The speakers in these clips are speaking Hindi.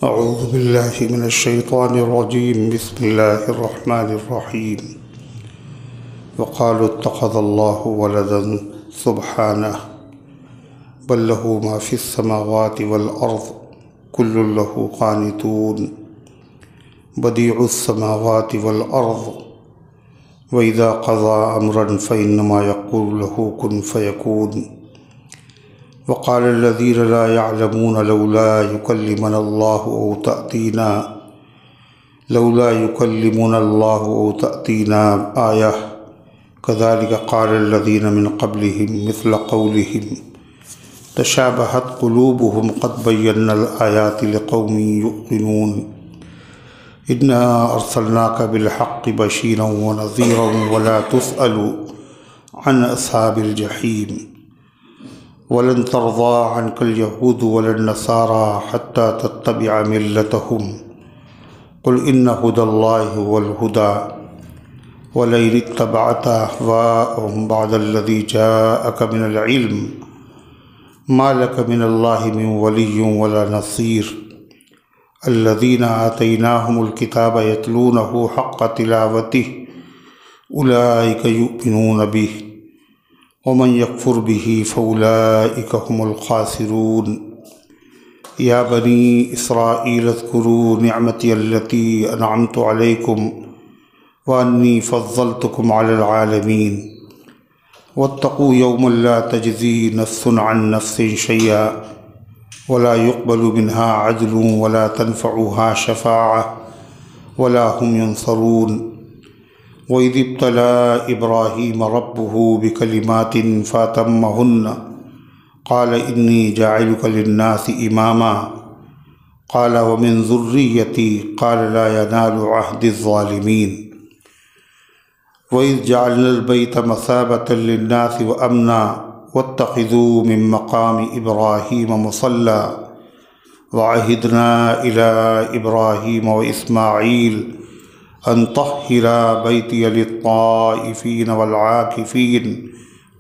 अऊज़ु बिल्लाहि मिनश्शैतानिर्रजीम बिस्मिल्लाहिर्रहमानिर्रहीम वक़ालू इत्तख़ज़ल्लाहु वलदन सुब्हानह बल लहू मा फ़िस्समावाति वल अर्ज़ कुल्लुन लहू क़ानितून बदीउस्समावाति वल अर्ज़ व इज़ा क़ज़ा अम्रन फ़इन्नमा यक़ूलु लहू कुन फ़यकून वक़ालल्लज़ीना ला यअलमून लौला युकल्लिमुनल्लाहु औ तअतीना आयह कज़ालिक क़ालल्लज़ीना मिन क़ब्लिहिम मिस्ल क़ौलिहिम तशाबहत क़ुलूबुहुम क़द बय्यन्नल आयाति लिक़ौमिन युक़िनून इन्ना अर्सलनाका बिलहक़्क़ि बशीरन व नज़ीरन वला तुसअलु अन अस्हाबिल जहीम वलन तर्ज़ा अन्कल यहूदु वलन नसारा हत्ता तत्तबिअ मिल्लतहुम क़ुल इन्न हुदल्लाहि हुवल हुदा वलइन इत्तबअत अहवाअहुम बअदल्लज़ी जाअक मिनल इल्म मा लक मिनल्लाहि मिन वलिय्यिन वला नसीर अल्लज़ीना आतैनाहुमुल किताब यतलूनहु हक़्क़ तिलावतिहि उलाइका युमिनून बिहि वमन यकफुर बिही फ़उलाइका हुमुल ख़ासिरून या बनी इसराईल अज़्कुरू निअमती अल्लती अनअमतु अलैकुम व अन्नी फ़ज़्ज़लतुकुम अलल आलमीन वत्तक़ू यौमन ला तजज़ी नफ्सुन अन नफ्सिन शैय्अा वला युक़बलु मिन्हा अदलुन वला तनफ़उहा शफ़ाअह वला हुम युनसरून वइज़ इब्तला इब्राहीम रब्बुहु बिकलिमातिन फ़अतम्महुन्न क़ाल इन्नी जाइलुका लिन्नासि इमामा क़ाल व मिन ज़ुर्रिय्यती क़ाल ला यनालु अहदिज़्ज़ालिमीन वइज़ जअलनल बैत मसाबतन लिन्नासि व अमना वत्तख़िज़ू मिन मक़ामि इब्राहीम मुसल्ला व अहिदना इला इब्राहीम व इस्माईल अन तह्हिरा बैतिय लित्ताइफ़ीन वल आकिफ़ीन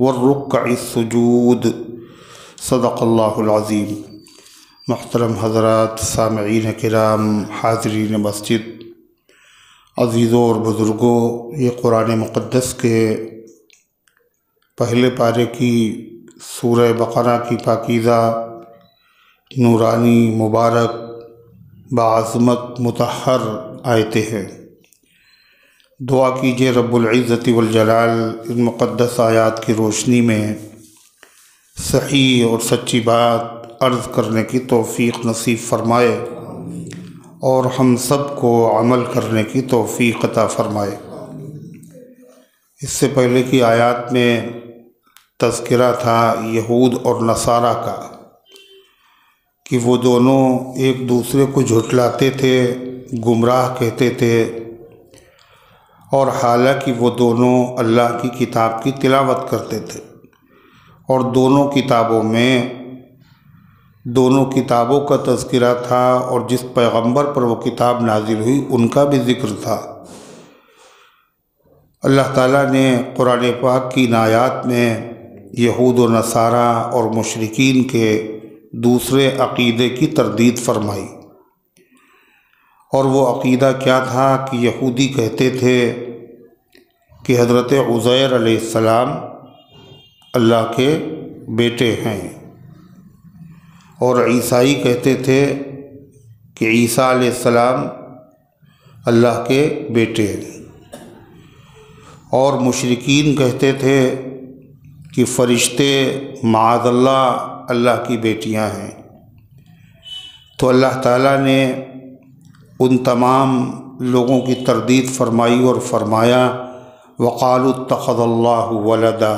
वर्रुक्अस्सुजूद। सदक़ल्लाहुल अज़ीम। मुहतरम हज़रात, सामईन किराम, हाज़रीन मस्जिद, अज़ीज़ों और बुज़ुर्गों, ये कुरान मुक़द्दस के पहले पारे की सूरह बक़रा की पाकीज़ा नूरानी मुबारक बाअज़मत मुतहर आयतें हैं। दुआ कीजिए रब्बुल इज़्ज़ति वल जलाल इन मुक़द्दस आयात की रोशनी में सही और सच्ची बात अर्ज़ करने की तौफ़ीक़ नसीब फ़रमाए और हम सब को अमल करने की तौफ़ीक़ अता फ़रमाए। इससे पहले की आयात में तज़किरा था यहूद और नसारा का कि वो दोनों एक दूसरे को झुठलाते थे, गुमराह कहते थे और हालांकि वो दोनों अल्लाह की किताब की तिलावत करते थे और दोनों किताबों का तज़किरा था और जिस पैगंबर पर वो किताब नाजिल हुई उनका भी ज़िक्र था। अल्लाह ताला ने कुरान पाक की आयात में यहूद व नसारा और मुशरिकीन के दूसरे अक़ीदे की तरदीद फरमाई और वो अक़ीदा क्या था कि यहूदी कहते थे कि हज़रत उज़ैर अलैहिस्सलाम अल्लाह के बेटे हैं और ईसाई कहते थे कि ईसा अलैहिस्सलाम अल्लाह के बेटे हैं और मुशरिकीन कहते थे कि फ़रिश्ते माअज़ल्लाह अल्लाह की बेटियां हैं। तो अल्लाह ताला ने उन तमाम लोगों की तरदीद फरमाई और फरमाया वक़ालू इत्तख़ज़ल्लाहु वलदा,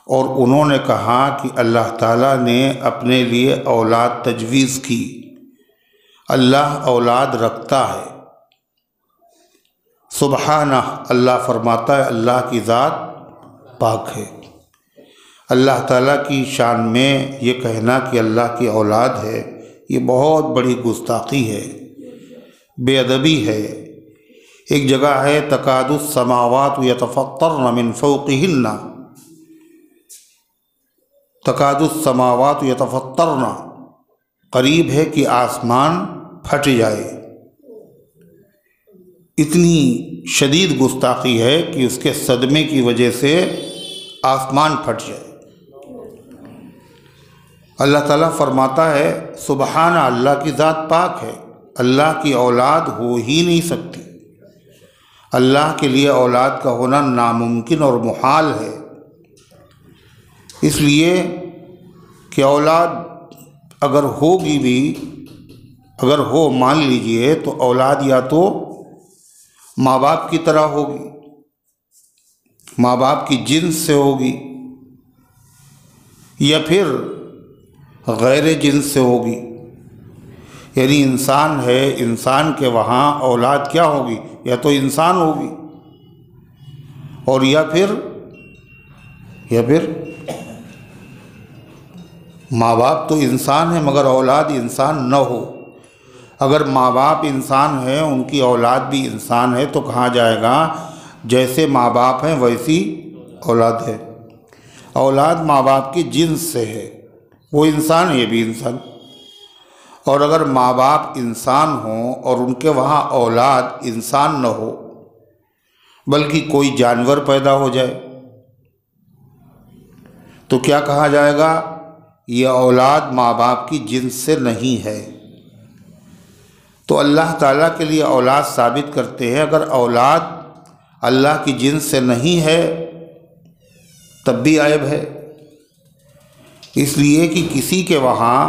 और उन्होंने कहा कि अल्लाह ताला ने अपने लिए औलाद तजवीज़ की। अल्लाह औलाद रखता है। सुब्हानह, अल्लाह फरमाता है अल्लाह की ज़ात पाक है। अल्लाह ताला की शान में ये कहना कि अल्लाह की औलाद है ये बहुत बड़ी गुस्ताखी है, बेअदबी है। एक जगह है तकादुस समावातु यतफ़त्तरन मिन फ़ौक़िहिन्ना, तकादुस समावातु यतफ़त्तरन, करीब है कि आसमान फट जाए। इतनी शदीद गुस्ताखी है कि उसके सदमे की वजह से आसमान फट जाए। अल्लाह ताला फरमाता है, सुबहान, अल्लाह की ज़ात पाक है, अल्लाह की औलाद हो ही नहीं सकती। अल्लाह के लिए औलाद का होना नामुमकिन और मुहाल है। इसलिए कि औलाद अगर होगी भी, अगर हो, मान लीजिए, तो औलाद या तो माँ बाप की तरह होगी, माँ बाप की जिन्स से होगी, या फिर गैर जिन्स से होगी। यानी इंसान है, इंसान के वहाँ औलाद क्या होगी? या तो इंसान होगी, और या फिर माँ बाप तो इंसान है मगर औलाद इंसान न हो। अगर माँ बाप इंसान है, उनकी औलाद भी इंसान है, तो कहा जाएगा जैसे माँ बाप हैं वैसी औलाद है। औलाद माँ बाप की जिन्स से है, वो इंसान, ये भी इंसान। और अगर माँ बाप इंसान हों और उनके वहाँ औलाद इंसान न हो, बल्कि कोई जानवर पैदा हो जाए, तो क्या कहा जाएगा? ये औलाद माँ बाप की जिन्स से नहीं है। तो अल्लाह ताला के लिए औलाद साबित करते हैं, अगर औलाद अल्लाह की जिन्स से नहीं है तब भी ऐब है। इसलिए कि किसी के वहाँ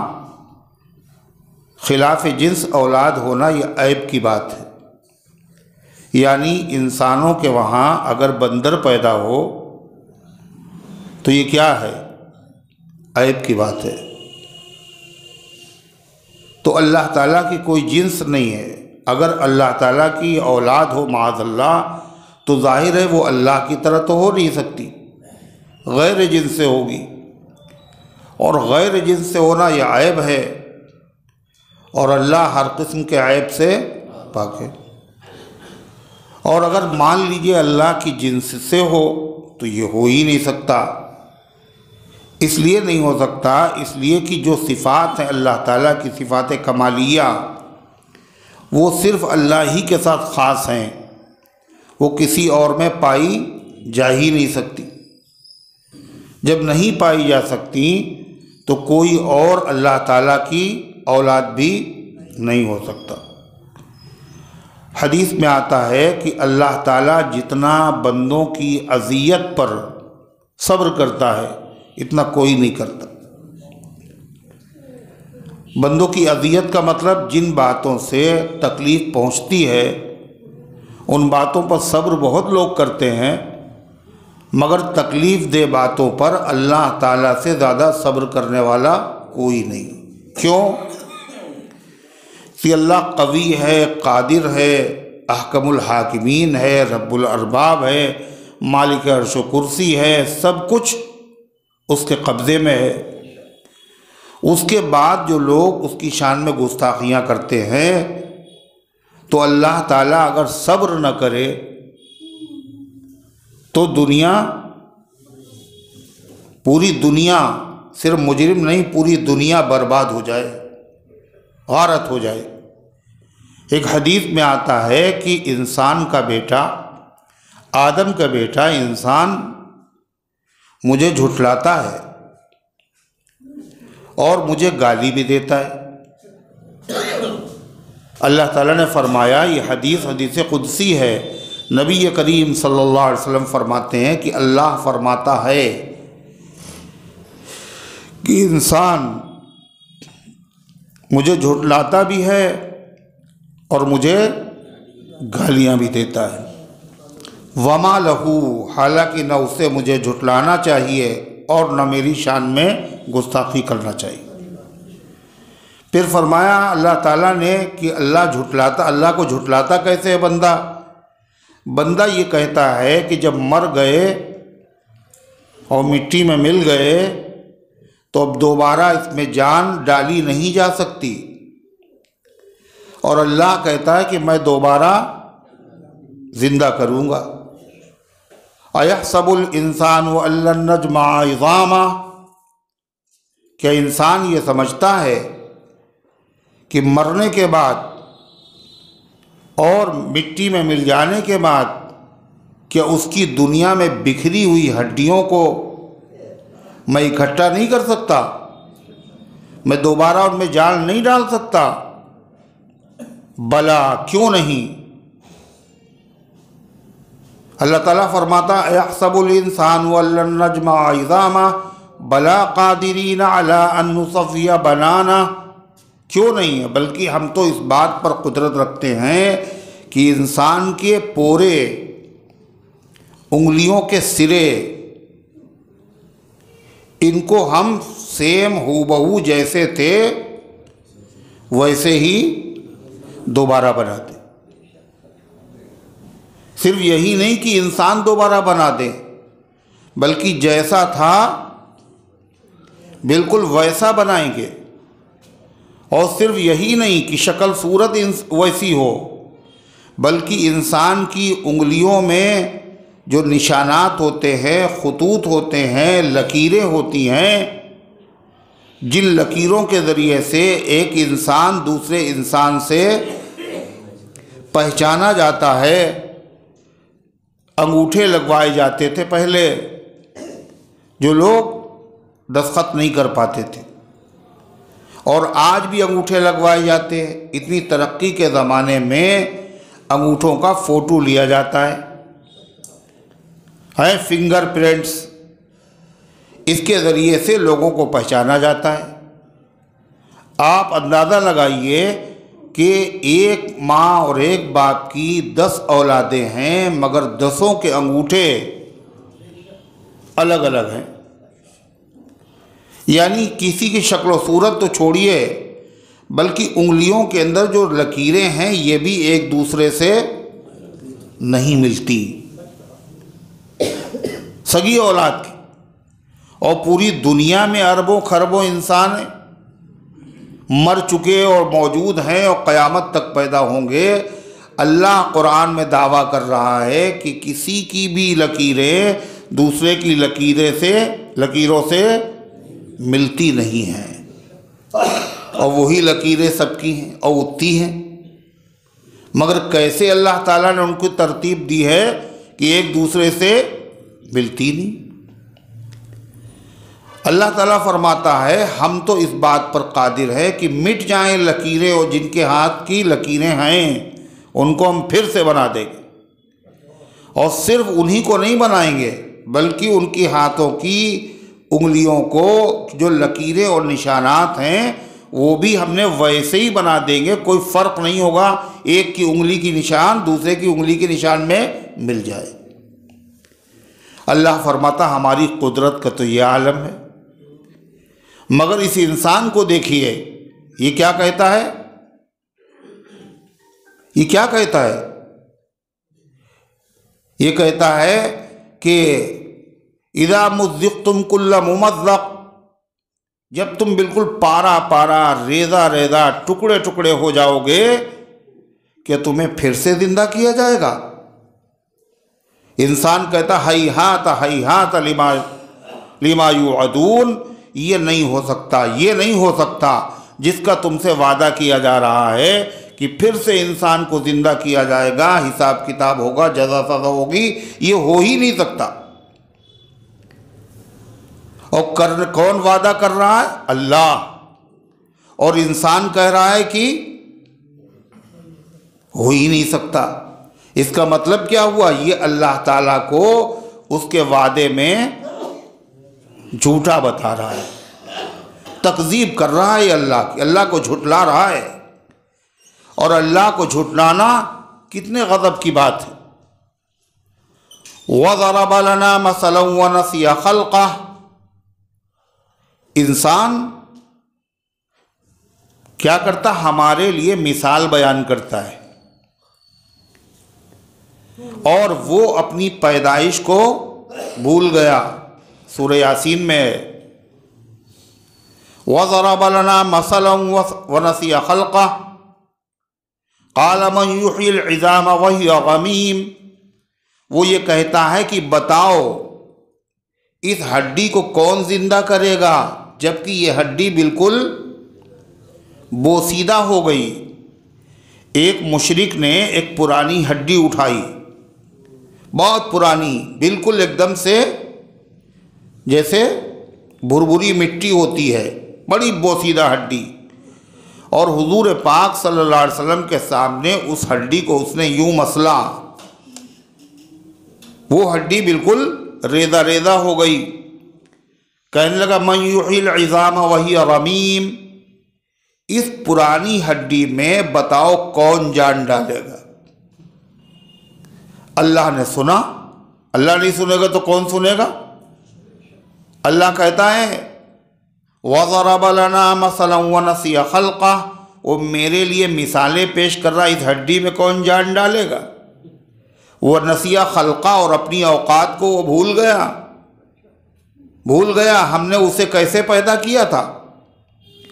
खिलाफ जिन्स औलाद होना यह ऐब की बात है। यानी इंसानों के वहाँ अगर बंदर पैदा हो तो ये क्या है? ऐब की बात है। तो अल्लाह ताला की कोई जिन्स नहीं है। अगर अल्लाह ताला की औलाद हो माअज़ल्लाह, तो जाहिर है वो अल्लाह की तरह तो हो नहीं सकती, गैर जिन्स से होगी, और गैर जिन्स से होना यह ऐब है, और अल्लाह हर किस्म के ऐब से पाक है। और अगर मान लीजिए अल्लाह की जिन्स से हो तो ये हो ही नहीं सकता। इसलिए नहीं हो सकता, इसलिए कि जो सिफ़ात हैं अल्लाह ताला की, सिफ़ात कमालिया, वो सिर्फ़ अल्लाह ही के साथ ख़ास हैं, वो किसी और में पाई जा ही नहीं सकती। जब नहीं पाई जा सकती तो कोई और अल्लाह ताला की औलाद भी नहीं हो सकता। हदीस में आता है कि अल्लाह ताला जितना बंदों की अज़ियत पर सब्र करता है इतना कोई नहीं करता। बंदों की अज़ियत का मतलब जिन बातों से तकलीफ़ पहुंचती है उन बातों पर सब्र बहुत लोग करते हैं, मगर तकलीफ़ दे बातों पर अल्लाह ताला से ज़्यादा सब्र करने वाला कोई नहीं। क्यों? कि अल्लाह कवी है, कादिर है, अहकमुल हाकिमीन है, रब्बुल अरबाब है, मालिक अर्श व कुर्सी है, सब कुछ उसके कब्ज़े में है। उसके बाद जो लोग उसकी शान में गुस्ताखियाँ करते हैं, तो अल्लाह ताला अगर सब्र न करे तो दुनिया, पूरी दुनिया, सिर्फ मुजरिम नहीं, पूरी दुनिया बर्बाद हो जाए, गारत हो जाए। एक हदीस में आता है कि इंसान का बेटा, आदम का बेटा इंसान मुझे झुठलाता है और मुझे गाली भी देता है। अल्लाह ताला ने फरमाया, ये हदीस कुदसी है, नबी करीम सल्लल्लाहु अलैहि वसल्लम फरमाते हैं कि अल्लाह फरमाता है कि इंसान मुझे झुठलाता भी है और मुझे गालियाँ भी देता है। वमा लहू, हालांकि न उसे मुझे झुठलाना चाहिए और न मेरी शान में गुस्ताखी करना चाहिए। फिर फरमाया अल्लाह ताला ने कि अल्लाह को झुठलाता कैसे है बंदा? बंदा ये कहता है कि जब मर गए और मिट्टी में मिल गए तो अब दोबारा इसमें जान डाली नहीं जा सकती, और अल्लाह कहता है कि मैं दोबारा जिंदा करूँगा। अयहसबुल इंसान व अल्लन नजमा इज़ामा, क्या इंसान ये समझता है कि मरने के बाद और मिट्टी में मिल जाने के बाद क्या उसकी दुनिया में बिखरी हुई हड्डियों को मैं इकट्ठा नहीं कर सकता? मैं दोबारा उनमें जान नहीं डाल सकता? बला, क्यों नहीं। अल्लाह ताला फरमाता यहसबुल इंसानु अल्लन नजमा इज़ामा बला कादिरीन अला अन नुसव्विया बनाना। क्यों नहीं है, बल्कि हम तो इस बात पर कुदरत रखते हैं कि इंसान के पोरे उंगलियों के सिरे इनको हम सेम हूबहू जैसे थे वैसे ही दोबारा बना दें। सिर्फ यही नहीं कि इंसान दोबारा बना दे, बल्कि जैसा था बिल्कुल वैसा बनाएंगे। और सिर्फ यही नहीं कि शक्ल सूरत वैसी हो, बल्कि इंसान की उंगलियों में जो निशानात होते हैं, खुतूत होते हैं, लकीरें होती हैं, जिन लकीरों के ज़रिए से एक इंसान दूसरे इंसान से पहचाना जाता है। अंगूठे लगवाए जाते थे पहले, जो लोग दस्तखत नहीं कर पाते थे, और आज भी अंगूठे लगवाए जाते हैं। इतनी तरक्की के ज़माने में अंगूठों का फ़ोटो लिया जाता है फिंगरप्रिंट्स, इसके ज़रिए से लोगों को पहचाना जाता है। आप अंदाज़ा लगाइए कि एक माँ और एक बाप की 10 औलादें हैं, मगर 10 के अंगूठे अलग अलग हैं। यानी किसी की शक्ल और सूरत तो छोड़िए, बल्कि उंगलियों के अंदर जो लकीरें हैं ये भी एक दूसरे से नहीं मिलती, सगी औलाद की। और पूरी दुनिया में अरबों खरबों इंसान मर चुके और मौजूद हैं और क़यामत तक पैदा होंगे। अल्लाह कुरान में दावा कर रहा है कि किसी की भी लकीरें दूसरे की लकीरों से मिलती नहीं हैं, और वही लकीरें सबकी हैं और उतनी हैं। मगर कैसे अल्लाह ताला ने उनको तरतीब दी है कि एक दूसरे से मिलती नहीं। अल्लाह ताला फरमाता है हम तो इस बात पर कादिर है कि मिट जाएं लकीरें, और जिनके हाथ की लकीरें हैं उनको हम फिर से बना देंगे। और सिर्फ उन्हीं को नहीं बनाएंगे, बल्कि उनकी हाथों की उंगलियों को जो लकीरें और निशानात हैं वो भी हमने वैसे ही बना देंगे। कोई फ़र्क नहीं होगा, एक की उंगली की निशान दूसरे की उंगली के निशान में मिल जाए। अल्लाह फरमाता हमारी कुदरत का तो ये आलम है। मगर इस इंसान को देखिए, ये क्या कहता है, ये क्या कहता है? ये कहता है कि इदा मुज़्ज़क़्तुम कुल्ल मुमज़्ज़क़, जब तुम बिल्कुल पारा पारा रेजा रेजा टुकड़े टुकड़े हो जाओगे, क्या तुम्हें फिर से जिंदा किया जाएगा? इंसान कहता hayhat लिमा युअदून, ये नहीं हो सकता, ये नहीं हो सकता जिसका तुमसे वादा किया जा रहा है कि फिर से इंसान को ज़िंदा किया जाएगा, हिसाब किताब होगा, जज़ा सज़ा होगी, ये हो ही नहीं सकता। और कौन वादा कर रहा है? अल्लाह। और इंसान कह रहा है कि हो ही नहीं सकता। इसका मतलब क्या हुआ? ये अल्लाह ताला को उसके वादे में झूठा बता रहा है, तकज़ीब कर रहा है अल्लाह को झुठला रहा है। और अल्लाह को झुठलाना कितने गज़ब की बात है। वज़रब लना मसलन व नसिया खल्क़ह, इंसान क्या करता? हमारे लिए मिसाल बयान करता है, और वो अपनी पैदाइश को भूल गया। सूरह यासीन में वज़रब लना मसलन व नसिया खल्क़ह क़ाल मन युह्यिल इज़ाम व हिय रमीम, वो ये कहता है कि बताओ इस हड्डी को कौन जिंदा करेगा जबकि ये हड्डी बिल्कुल बोसीदा हो गई। एक मुशरिक ने एक पुरानी हड्डी उठाई, बहुत पुरानी, बिल्कुल एकदम से जैसे भुरभुरी मिट्टी होती है, बड़ी बोसीदा हड्डी, और हुजूर पाक सल्लल्लाहु अलैहि वसल्लम के सामने उस हड्डी को उसने यूं मसला। वो हड्डी बिल्कुल रेदा रेदा हो गई। कहने लगा मन युहिल इज़ाम वही रमीम, इस पुरानी हड्डी में बताओ कौन जान डालेगा। अल्लाह ने सुना। अल्लाह नहीं सुनेगा तो कौन सुनेगा? अल्लाह कहता है वज़रब लना मसलन व नसिया खल्क़ा, वो मेरे लिए मिसालें पेश कर रहा, इस हड्डी में कौन जान डालेगा। वो नसिया खल्क़ा, और अपनी औकात को वो भूल गया हमने उसे कैसे पैदा किया था।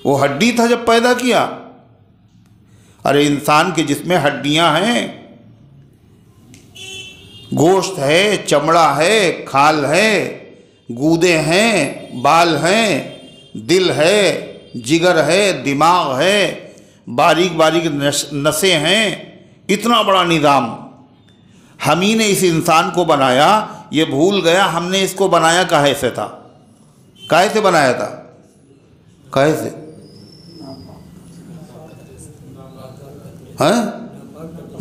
वो हड्डी था जब पैदा किया। अरे इंसान के जिसमें हड्डियां हैं, गोश्त है, चमड़ा है, खाल है, गूदे हैं, बाल हैं, दिल है, जिगर है, दिमाग है, बारीक बारीक नसें हैं, इतना बड़ा निज़ाम। हम ही ने इस इंसान को बनाया, ये भूल गया हमने इसको बनाया काहे से था। काहे से बनाया था? काहे से? हैं?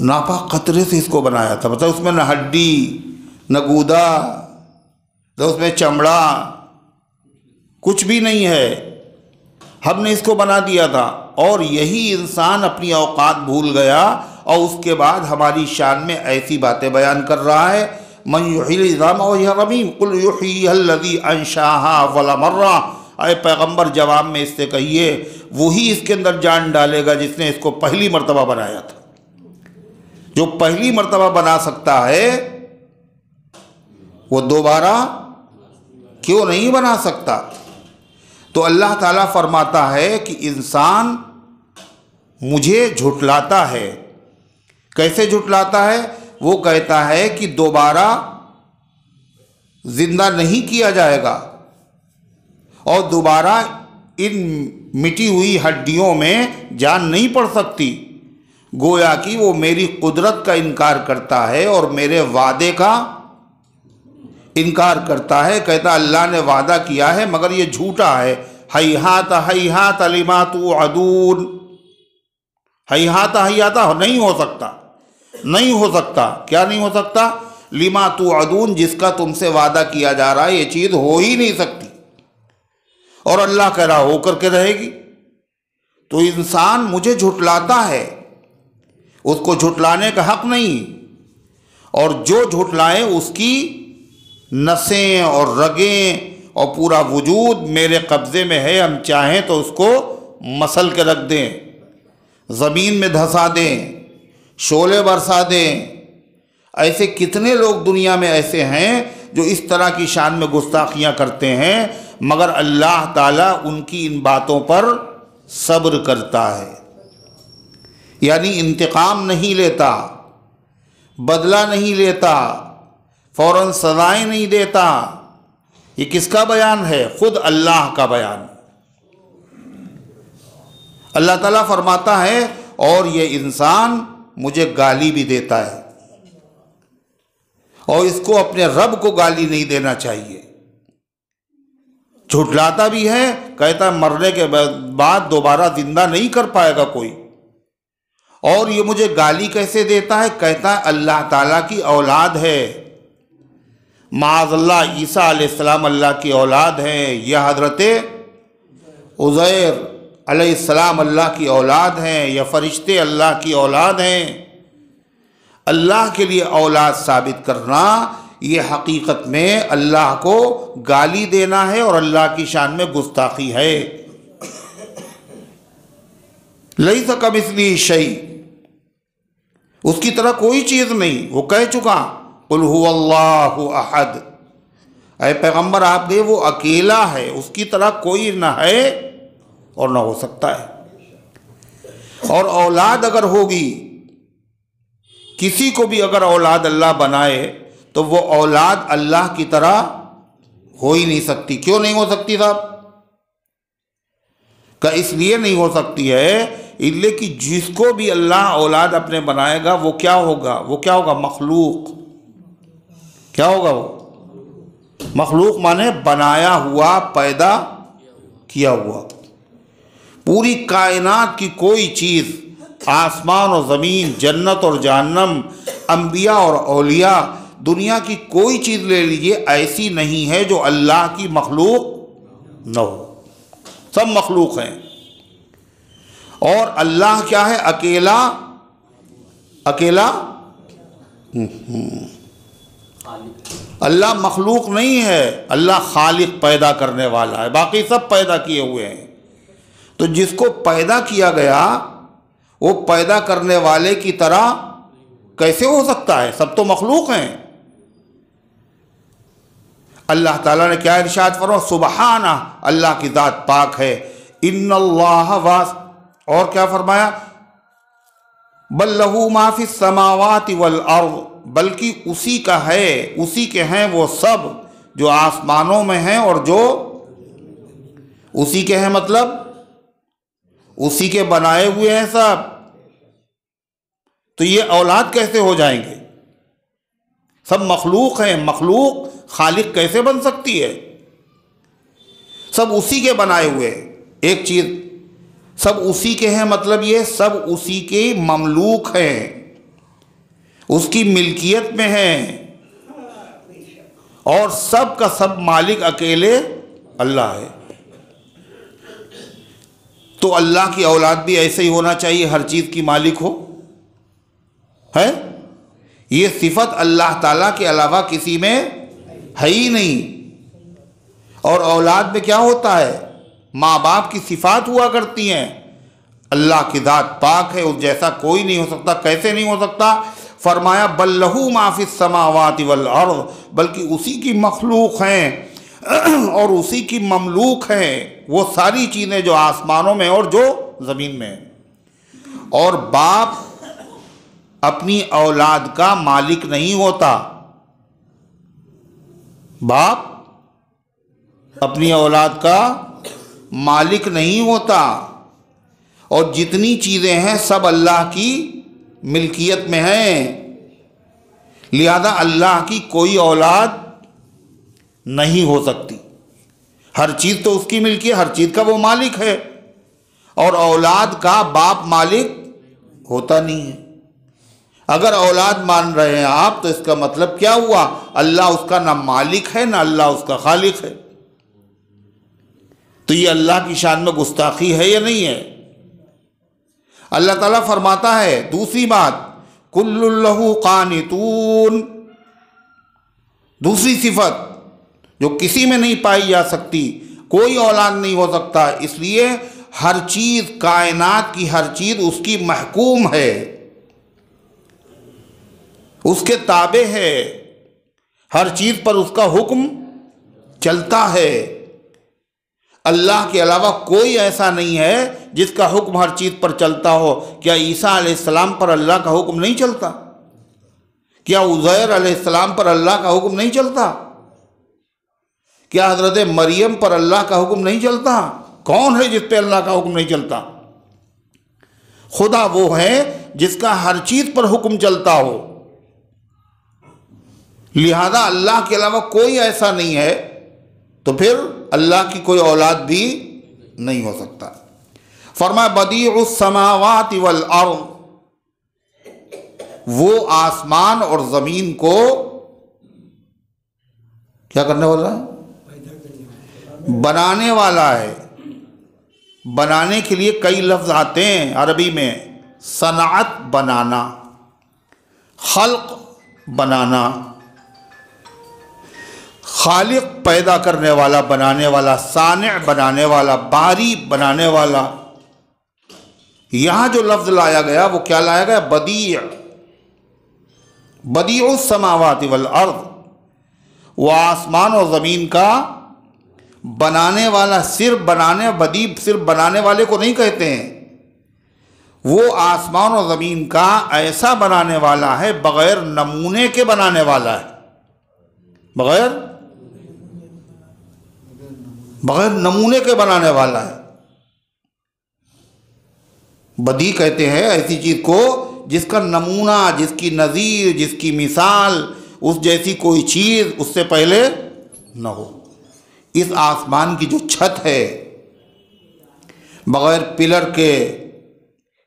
नापाक कतरे से इसको बनाया था। मतलब उसमें न हड्डी, न गूदा, न उसमें चमड़ा, कुछ भी नहीं है। हमने इसको बना दिया था। और यही इंसान अपनी औकात भूल गया और उसके बाद हमारी शान में ऐसी बातें बयान कर रहा है। मन युहिल इज़ाम वहिय रमीम कुल युहयिहल्लज़ी अंशाहा अव्वल मर्रा। अरे पैगम्बर जवाब में इससे कहिए वही इसके अंदर जान डालेगा जिसने इसको पहली मर्तबा बनाया था। जो पहली मर्तबा बना सकता है वो दोबारा क्यों नहीं बना सकता। तो अल्लाह ताला फरमाता है कि इंसान मुझे झुठलाता है। कैसे झुठलाता है? वो कहता है कि दोबारा जिंदा नहीं किया जाएगा और दोबारा इन मिटी हुई हड्डियों में जान नहीं पड़ सकती। गोया कि वो मेरी कुदरत का इनकार करता है और मेरे वादे का इनकार करता है। कहता अल्लाह ने वादा किया है मगर ये झूठा है। हैहात लिमा तुअदून, हैहात नहीं हो सकता, नहीं हो सकता। क्या नहीं हो सकता? लिमा तुअदून, जिसका तुमसे वादा किया जा रहा है ये चीज़ हो ही नहीं सकती। और अल्लाह कह रहा होकर के रहेगी। तो इंसान मुझे झुठलाता है, उसको झुठलाने का हक नहीं। और जो झुठलाए उसकी नसें और रगें और पूरा वजूद मेरे कब्ज़े में है। हम चाहें तो उसको मसल के रख दें, ज़मीन में धंसा दें, शोले बरसा दें। ऐसे कितने लोग दुनिया में ऐसे हैं जो इस तरह की शान में गुस्ताखियाँ करते हैं, मगर अल्लाह ताला उनकी इन बातों पर सब्र करता है। यानी इंतकाम नहीं लेता, बदला नहीं लेता, फ़ौरन सज़ाएं नहीं देता। ये किसका बयान है? खुद अल्लाह का बयान। अल्लाह ताला फरमाता है और ये इंसान मुझे गाली भी देता है और इसको अपने रब को गाली नहीं देना चाहिए। झुठलाता भी है, कहता मरने के बाद दोबारा जिंदा नहीं कर पाएगा कोई। और ये मुझे गाली कैसे देता है? कहता है अल्लाह ताला की औलाद है। माअज़ल्लाह ईसा अलैहिस्सलाम अल्लाह की औलाद हैं, या हज़रते उज़ैर अलैहिस्सलाम अल्लाह की औलाद हैं, या फरिश्ते अल्लाह की औलाद हैं। अल्लाह के लिए औलाद साबित करना ये हकीकत में अल्लाह को गाली देना है और अल्लाह की शान में गुस्ताखी है। लैसा कमिस्लिही शै, उसकी तरह कोई चीज़ नहीं। वो कह चुका कुल हुवल्लाहु अहद। ऐ पैगम्बर आप गए, वो अकेला है, उसकी तरह कोई न है और न हो सकता है। और औलाद अगर होगी, किसी को भी अगर औलाद अल्लाह बनाए तो वो औलाद अल्लाह की तरह हो ही नहीं सकती। क्यों नहीं हो सकती साहब? का इसलिए नहीं हो सकती है इसलिए कि जिसको भी अल्लाह औलाद अपने बनाएगा वो क्या होगा, मखलूक। क्या होगा वो? मखलूक माने बनाया हुआ, पैदा किया हुआ। पूरी कायनात की कोई चीज़, आसमान और ज़मीन, जन्नत और जहन्नम, अंबिया और औलिया, दुनिया की कोई चीज़ ले लीजिए, ऐसी नहीं है जो अल्लाह की मखलूक न हो। सब मखलूक हैं। और अल्लाह क्या है? अकेला अल्लाह मखलूक नहीं है, अल्लाह खालिक, पैदा करने वाला है। बाकी सब पैदा किए हुए हैं। तो जिसको पैदा किया गया वो पैदा करने वाले की तरह कैसे हो सकता है? सब तो मखलूक हैं। अल्लाह ताला ने क्या इरशाद फरमाया? सुबहाना, अल्लाह की ज़ात पाक है। इन्नल्लाह वास, और क्या फरमाया? बल्लहू मा फिस समावाति वल अर्द, बल्कि उसी का है, उसी के हैं वो सब जो आसमानों में हैं और जो उसी के हैं, मतलब उसी के बनाए हुए हैं सब। तो ये औलाद कैसे हो जाएंगे? सब मखलूक हैं। मखलूक खालिक कैसे बन सकती है? सब उसी के बनाए हुए। एक चीज़, सब उसी के हैं मतलब ये सब उसी के ममलूक हैं, उसकी मिल्कियत में हैं, और सब का सब मालिक अकेले अल्लाह है। तो अल्लाह की औलाद भी ऐसे ही होना चाहिए, हर चीज़ की मालिक हो, है? ये सिफत अल्लाह ताला के अलावा किसी में है ही नहीं। और औलाद में क्या होता है? माँ बाप की सिफात हुआ करती हैं। अल्लाह की ज़ात पाक है, उस जैसा कोई नहीं हो सकता। कैसे नहीं हो सकता? फरमाया बल्लहू मा फिस समावाति वल अर्द, बल्कि उसी की मखलूक हैं और उसी की ममलूक हैं वो सारी चीज़ें जो आसमानों में और जो ज़मीन में हैं। और बाप अपनी औलाद का मालिक नहीं होता। बाप अपनी औलाद का मालिक नहीं होता। और जितनी चीज़ें हैं सब अल्लाह की मिल्कियत में हैं। लिहाजा अल्लाह की कोई औलाद नहीं हो सकती। हर चीज़ तो उसकी मिल्की है, हर चीज़ का वो मालिक है। और औलाद का बाप मालिक होता नहीं है। अगर औलाद मान रहे हैं आप तो इसका मतलब क्या हुआ? अल्लाह उसका ना मालिक है ना अल्लाह उसका खालिक है। तो ये अल्लाह की शान में गुस्ताखी है या नहीं है? अल्लाह ताला फरमाता है दूसरी बात, कुल्लुल्लहु कानितून, दूसरी सिफत जो किसी में नहीं पाई जा सकती, कोई औलाद नहीं हो सकता। इसलिए हर चीज़, कायनात की हर चीज़ उसकी महकूम है, उसके ताबे है, हर चीज़ पर उसका हुक्म चलता है। अल्लाह के अलावा कोई ऐसा नहीं है जिसका हुक्म हर चीज़ पर चलता हो। क्या ईसा अलैहिस्सलाम पर अल्लाह का हुक्म नहीं चलता? क्या उज़ैर अलैहिस्सलाम पर अल्लाह का हुक्म नहीं चलता? क्या हज़रत मरियम पर अल्लाह का हुक्म नहीं चलता? कौन है जिस पे अल्लाह का हुक्म नहीं चलता? खुदा वो है जिसका हर चीज़ पर हुक्म चलता हो। लिहाजा अल्लाह के अलावा कोई ऐसा नहीं है, तो फिर अल्लाह की कोई औलाद भी नहीं हो सकता। फरमाया बदीउस समावाति वल अर्द, वो आसमान और ज़मीन को क्या करने वाला है? बनाने वाला है। बनाने के लिए कई लफ्ज़ आते हैं अरबी में। सनाअत बनाना, खल्क बनाना, खालिक पैदा करने वाला, बनाने वाला, सानिअ बनाने वाला, बारी बनाने वाला। यहाँ जो लफ्ज़ लाया गया वो क्या लाया गया? बदीअ, बदीउस समावाति वल अर्द, वो आसमान और ज़मीन का बनाने वाला। सिर्फ बनाने, बदी सिर्फ बनाने वाले को नहीं कहते हैं, वो आसमान और ज़मीन का ऐसा बनाने वाला है, बग़ैर नमूने के बनाने वाला है। बग़ैर नमूने के बनाने वाला है। बदी कहते हैं ऐसी चीज़ को जिसका नमूना, जिसकी नज़ीर, जिसकी मिसाल, उस जैसी कोई चीज़ उससे पहले न हो। इस आसमान की जो छत है बग़ैर पिलर के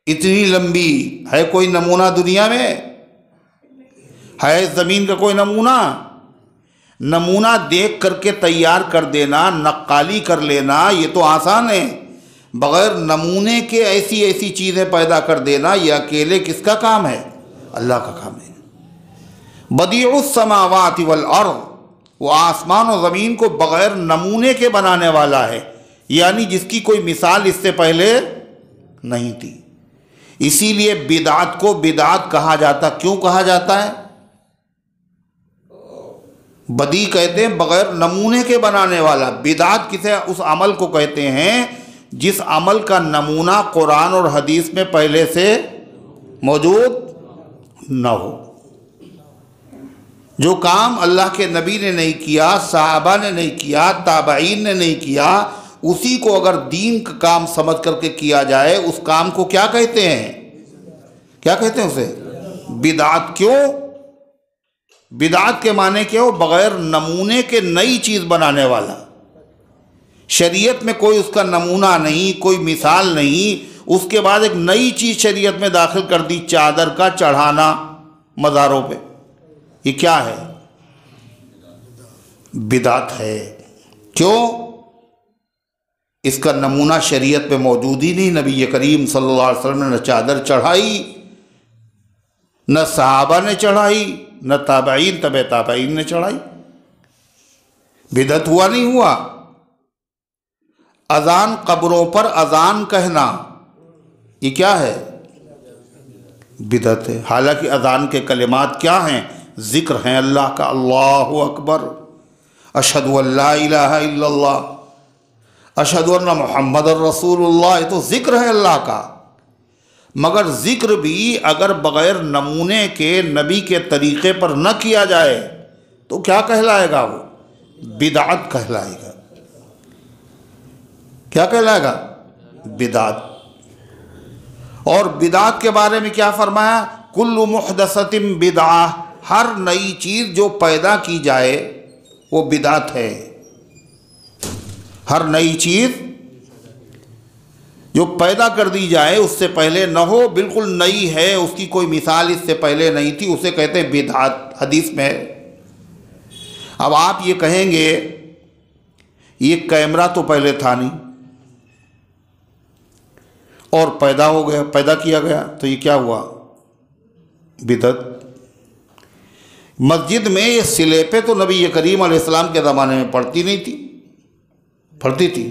इतनी लंबी है, कोई नमूना दुनिया में है? ज़मीन का कोई नमूना? नमूना देख करके तैयार कर देना, नक्काली कर लेना, ये तो आसान है। बग़ैर नमूने के ऐसी ऐसी चीज़ें पैदा कर देना, ये अकेले किसका काम है? अल्लाह का काम है। बदीउस समावाति वल अर्ज़, वो आसमान और ज़मीन को बग़ैर नमूने के बनाने वाला है, यानी जिसकी कोई मिसाल इससे पहले नहीं थी। इसीलिए बिदात को बिदात कहा जाता। क्यों कहा जाता है? बदी कहते हैं बग़ैर नमूने के बनाने वाला। बिदात किसे? उस अमल को कहते हैं जिस अमल का नमूना कुरान और हदीस में पहले से मौजूद न हो। जो काम अल्लाह के नबी ने नहीं किया, सहाबा ने नहीं किया, ताबईन ने नहीं किया, उसी को अगर दीन का काम समझ करके किया जाए, उस काम को क्या कहते हैं? क्या कहते हैं उसे? बिदात। क्यों? बिदात के माने क्या हो? बग़ैर नमूने के नई चीज़ बनाने वाला। शरीयत में कोई उसका नमूना नहीं, कोई मिसाल नहीं, उसके बाद एक नई चीज़ शरीयत में दाखिल कर दी, चादर का चढ़ाना मज़ारों पे। ये क्या है? बिदात है। क्यों? इसका नमूना शरीयत में मौजूद ही नहीं। नबी करीम सल्लल्लाहु अलैहि वसल्लम ने न चादर चढ़ाई, न सहाबा ने चढ़ाई, न ताबईन तबे ताबईन ने चढ़ाई। बिदअत हुआ नहीं हुआ? अजान, कब्रों पर अजान कहना, ये क्या है? बिदअत है। हालांकि अजान के कलिमात क्या हैं? ज़िक्र हैं अल्लाह का। अल्लाहु अकबर, अशहदु अल्ला इलाहा इल्लल्लाह, अशहदु अन्ना मुहम्मदुर रसूलुल्लाह। ये तो ज़िक्र है अल्लाह का। मगर ज़िक्र भी अगर बग़ैर नमूने के नबी के तरीक़े पर न किया जाए तो क्या कहलाएगा? वो बिदात कहलाएगा। क्या कहलाएगा? बिदात। और बिदात के बारे में क्या फरमाया? कुल्लु मुहदसतिन बिदअह, हर नई चीज़ जो पैदा की जाए वो बिदात है। हर नई चीज़ जो पैदा कर दी जाए उससे पहले न हो, बिल्कुल नई है, उसकी कोई मिसाल इससे पहले नहीं थी, उसे कहते हैं बिदअत। हदीस में। अब आप ये कहेंगे ये कैमरा तो पहले था नहीं और पैदा हो गया, पैदा किया गया, तो ये क्या हुआ? बिदअत। मस्जिद में ये स्लेपें तो नबी करीम अलैहिस्सलाम के ज़माने में पड़ती नहीं थी, पड़ती थी,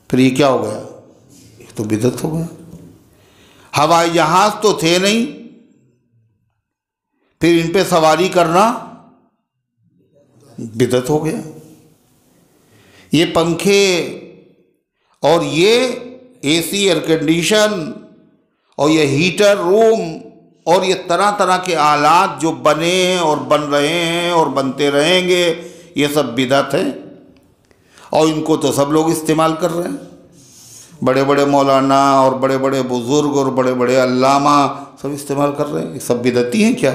फिर ये क्या हो गया? ये तो बिदअत हो गया। हवाई जहाज़ तो थे नहीं, फिर इन पे सवारी करना बिदअत हो गया। ये पंखे और ये एसी, एयर कंडीशन और ये हीटर रूम और ये तरह तरह के आलात जो बने हैं और बन रहे हैं और बनते रहेंगे, ये सब बिदअत है। और इनको तो सब लोग इस्तेमाल कर रहे हैं। बड़े बड़े मौलाना और बड़े बड़े बुज़ुर्ग और बड़े बड़े अल्लामा सब इस्तेमाल कर रहे हैं। ये सब बिदअती हैं क्या?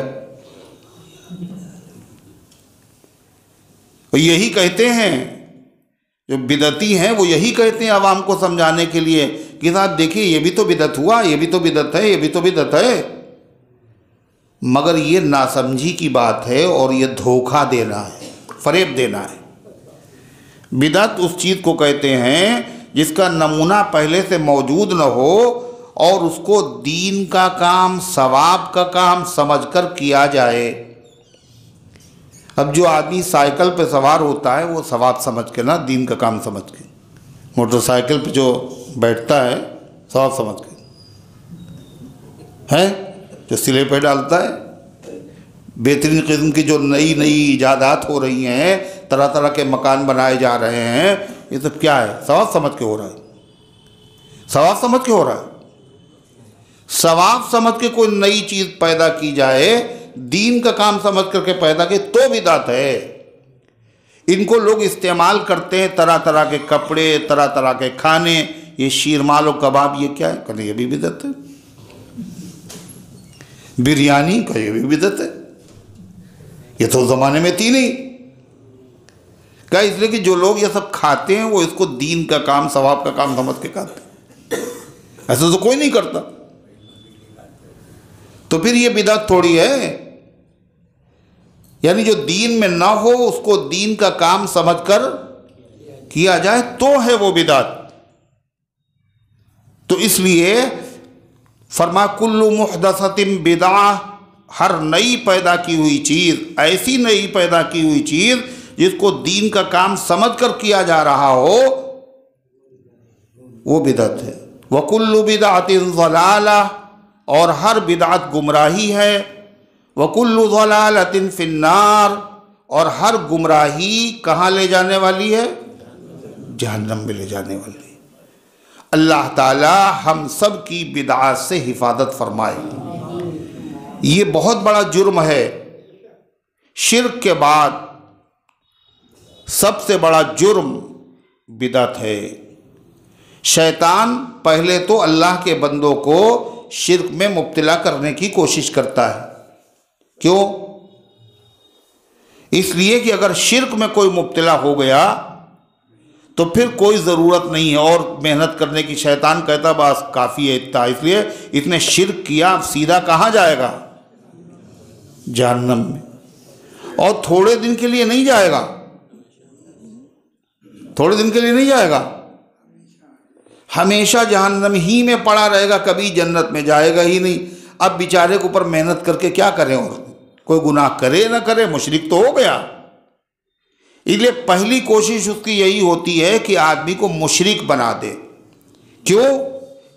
तो यही कहते हैं, जो बिदअती हैं वो यही कहते हैं आवाम को समझाने के लिए कि साहब देखिए ये भी तो बिदअत हुआ, ये भी तो बिदअत है, ये भी तो बिदअत है। मगर ये नासमझी की बात है और ये धोखा देना है, फरेब देना है। बिदअत उस चीज़ को कहते हैं जिसका नमूना पहले से मौजूद न हो और उसको दीन का काम, सवाब का काम समझकर किया जाए। अब जो आदमी साइकिल पे सवार होता है वो सवाब समझ के ना, दीन का काम समझ के, मोटरसाइकिल पे जो बैठता है सवाब समझ के, है जो सिले पे डालता है। बेहतरीन किस्म की जो नई नई ईजादात हो रही हैं, तरह तरह के मकान बनाए जा रहे हैं, ये सब क्या है? सवाब समझ के हो रहा है। सवाब समझ के हो रहा है। सवाब समझ के कोई नई चीज़ पैदा की जाए, दीन का काम समझ करके पैदा की, तो बिदअत है। इनको लोग इस्तेमाल करते हैं, तरह तरह के कपड़े, तरह तरह के खाने, ये शीरमाल और कबाब ये क्या है? कहते ये भी बिदअत है। बिरयानी का ये भी बिदअत है, ये तो ज़माने में थी नहीं। क्या? इसलिए कि जो लोग ये सब खाते हैं वो इसको दीन का काम, सवाब का काम समझ के खाते हैं। ऐसा तो कोई नहीं करता। तो फिर ये बिदअत थोड़ी है। यानी जो दीन में ना हो उसको दीन का काम समझकर किया जाए तो है वो बिदअत। तो इसलिए फरमा कुल्लु मुहदसतिन बिदअह, हर नई पैदा की हुई चीज़, ऐसी नई पैदा की हुई चीज़ जिसको दीन का काम समझकर किया जा रहा हो वो बिदअत है। वकुल्लु बिदअतिन ज़लाला, और हर बिदअत गुमराही है। वकुल्लु ज़लालतिन फिन्नार, और हर गुमराही कहाँ ले जाने वाली है? जहन्नम में ले जाने वाली है। अल्लाह ताला हम सब की बिदअत से हिफाजत फरमाए। ये बहुत बड़ा जुर्म है। शिर्क के बाद सबसे बड़ा जुर्म बिदअत है। शैतान पहले तो अल्लाह के बंदों को शिर्क में मुब्तला करने की कोशिश करता है। क्यों? इसलिए कि अगर शिर्क में कोई मुब्तला हो गया तो फिर कोई ज़रूरत नहीं है और मेहनत करने की। शैतान कहता बस काफ़ी है इतना, इसलिए इसने शिर्क किया, सीधा कहाँ जाएगा? जहन्नम में। और थोड़े दिन के लिए नहीं जाएगा, थोड़े दिन के लिए नहीं जाएगा, हमेशा जहन्नम ही में पड़ा रहेगा, कभी जन्नत में जाएगा ही नहीं। अब बेचारे के ऊपर मेहनत करके क्या करें? और कोई गुनाह करे ना करे, मुशरिक तो हो गया। इसलिए पहली कोशिश उसकी यही होती है कि आदमी को मुशरिक बना दे। क्यों?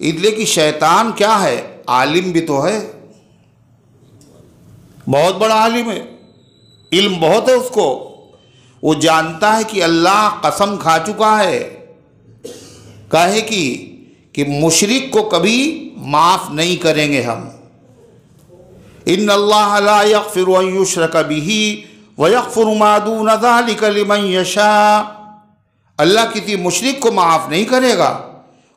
इसलिए कि शैतान क्या है? आलिम भी तो है, बहुत बड़ा आलिम है, इल्म बहुत है उसको। वो जानता है कि अल्लाह कसम खा चुका है, काहे कि मुशरिक को कभी माफ़ नहीं करेंगे हम। इन्नल्लाह ला यग़फ़िरु अन युश्रक बिही व यग़फ़िरु मा दून ज़ालिका लिमन यशा। अल्लाह किसी मुशरिक को माफ़ नहीं करेगा,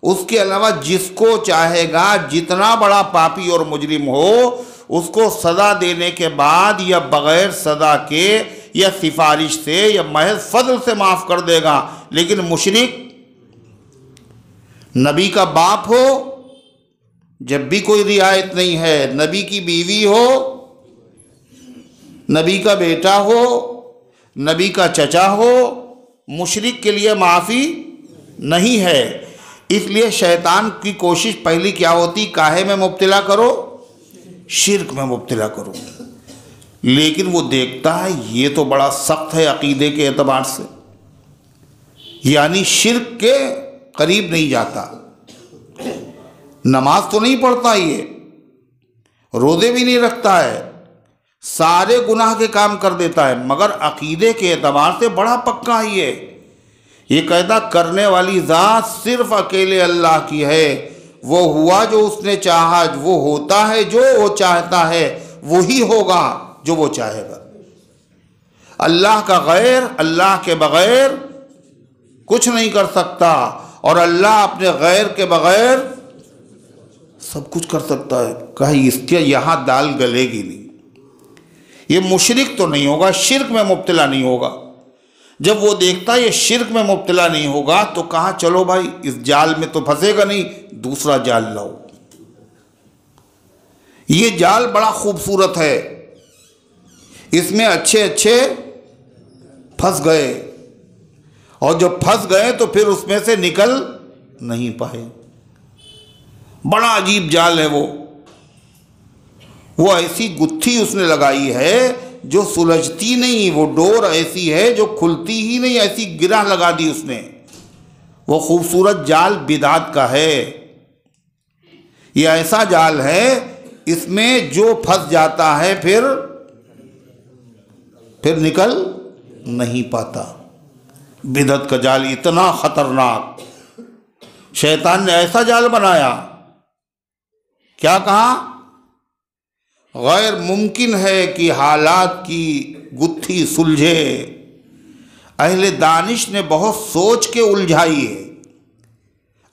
उसके अलावा जिसको चाहेगा, जितना बड़ा पापी और मुजरिम हो उसको सज़ा देने के बाद या बग़ैर सज़ा के या सिफारिश से या महज फजल से माफ़ कर देगा। लेकिन मुशरिक, नबी का बाप हो जब भी कोई रियायत नहीं है, नबी की बीवी हो, नबी का बेटा हो, नबी का चचा हो, मुशरिक के लिए माफ़ी नहीं है। इसलिए शैतान की कोशिश पहली क्या होती? काहे में मुब्तला करो? शिर्क में मुब्तला करो। लेकिन वो देखता है ये तो बड़ा सख्त है अकीदे के एतबार से, यानी शिर्क के करीब नहीं जाता, नमाज तो नहीं पढ़ता, ये रोज़े भी नहीं रखता है, सारे गुनाह के काम कर देता है, मगर अकीदे के एतबार से बड़ा पक्का है ये कहता करने वाली ज़ात सिर्फ अकेले अल्लाह की है। वो हुआ जो उसने चाहा, वो होता है जो वो चाहता है, वही होगा जो वो चाहेगा। अल्लाह का गैर, अल्लाह के बग़ैर कुछ नहीं कर सकता, और अल्लाह अपने गैर के बग़ैर सब कुछ कर सकता है। कहीं इसके यहाँ दाल गलेगी नहीं। ये मुशरिक तो नहीं होगा, शिर्क में मुब्तला नहीं होगा। जब वो देखता है ये शिर्क में मुब्तला नहीं होगा तो कहाँ चलो भाई, इस जाल में तो फंसेगा नहीं, दूसरा जाल लाओ। ये जाल बड़ा खूबसूरत है, इसमें अच्छे अच्छे फंस गए, और जब फंस गए तो फिर उसमें से निकल नहीं पाए। बड़ा अजीब जाल है वो ऐसी गुत्थी उसने लगाई है जो सुलझती नहीं, वो डोर ऐसी है जो खुलती ही नहीं, ऐसी गिरह लगा दी उसने। वो खूबसूरत जाल बिदात का है। ये ऐसा जाल है, इसमें जो फंस जाता है फिर निकल नहीं पाता। बिदअत का जाल इतना खतरनाक, शैतान ने ऐसा जाल बनाया। क्या कहा? गैर मुमकिन है कि हालात की गुत्थी सुलझे। अहले दानिश ने बहुत सोच के उलझाई है।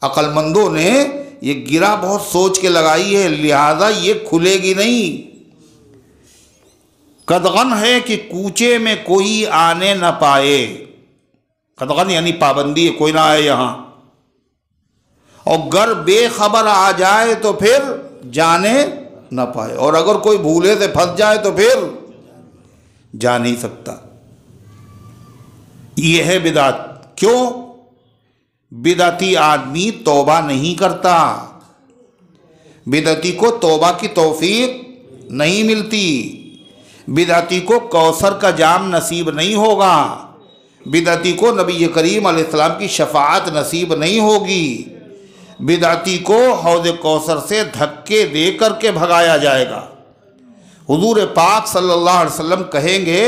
अक्लमंदों ने ये गिरा बहुत सोच के लगाई है, लिहाजा ये खुलेगी नहीं। कदगन है कि कूचे में कोई आने न पाए। कदगन यानी पाबंदी है, कोई ना आए यहाँ। और गर बेखबर आ जाए तो फिर जाने न पाए, और अगर कोई भूले से फंस जाए तो फिर जा नहीं सकता। यह है बिदात। क्यों? बिदाती आदमी तौबा नहीं करता, बिदाती को तौबा की तौफीक नहीं मिलती, बिदाती को कौसर का जाम नसीब नहीं होगा, बिदाती को नबी करीम अलैहिस्सलाम की शफाअत नसीब नहीं होगी, बिदाती को हौज़ कौसर से धक्के दे करके भगाया जाएगा। हुजूर पाक सल्लल्लाहु अलैहि वसल्लम कहेंगे,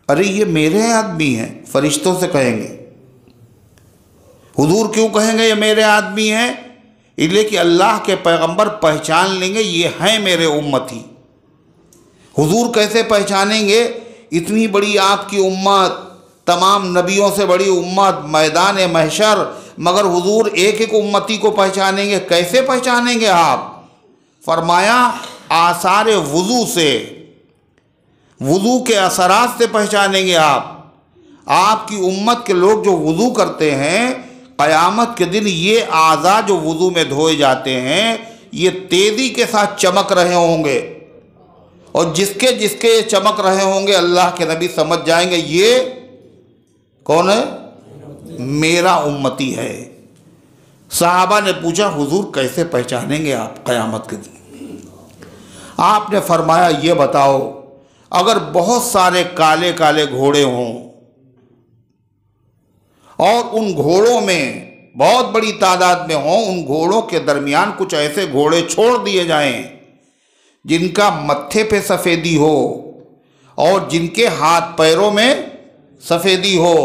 अरे ये मेरे आदमी हैं, फरिश्तों से कहेंगे। हुजूर क्यों कहेंगे ये मेरे आदमी हैं? इसलिए कि अल्लाह के पैगंबर पहचान लेंगे ये हैं मेरे उम्मती। हुजूर कैसे पहचानेंगे? इतनी बड़ी आपकी उम्मत, तमाम नबियों से बड़ी उम्मत, मैदान महशर, मगर हुजूर एक एक उम्मती को पहचानेंगे। कैसे पहचानेंगे आप? फरमाया आसार वुज़ू से, वुज़ू के असरात से पहचानेंगे आप। आपकी उम्मत के लोग जो वुज़ू करते हैं, क़यामत के दिन ये आज़ा जो वुज़ू में धोए जाते हैं, ये तेज़ी के साथ चमक रहे होंगे, और जिसके जिसके ये चमक रहे होंगे अल्लाह के नबी समझ जाएंगे ये कौन है? मेरा उम्मती है। सहाबा ने पूछा, हुजूर कैसे पहचानेंगे आप क़यामत के दिन? आपने फरमाया, ये बताओ, अगर बहुत सारे काले काले घोड़े हों और उन घोड़ों में बहुत बड़ी तादाद में हों, उन घोड़ों के दरमियान कुछ ऐसे घोड़े छोड़ दिए जाएं जिनका मत्थे पे सफ़ेदी हो और जिनके हाथ पैरों में सफ़ेदी हो,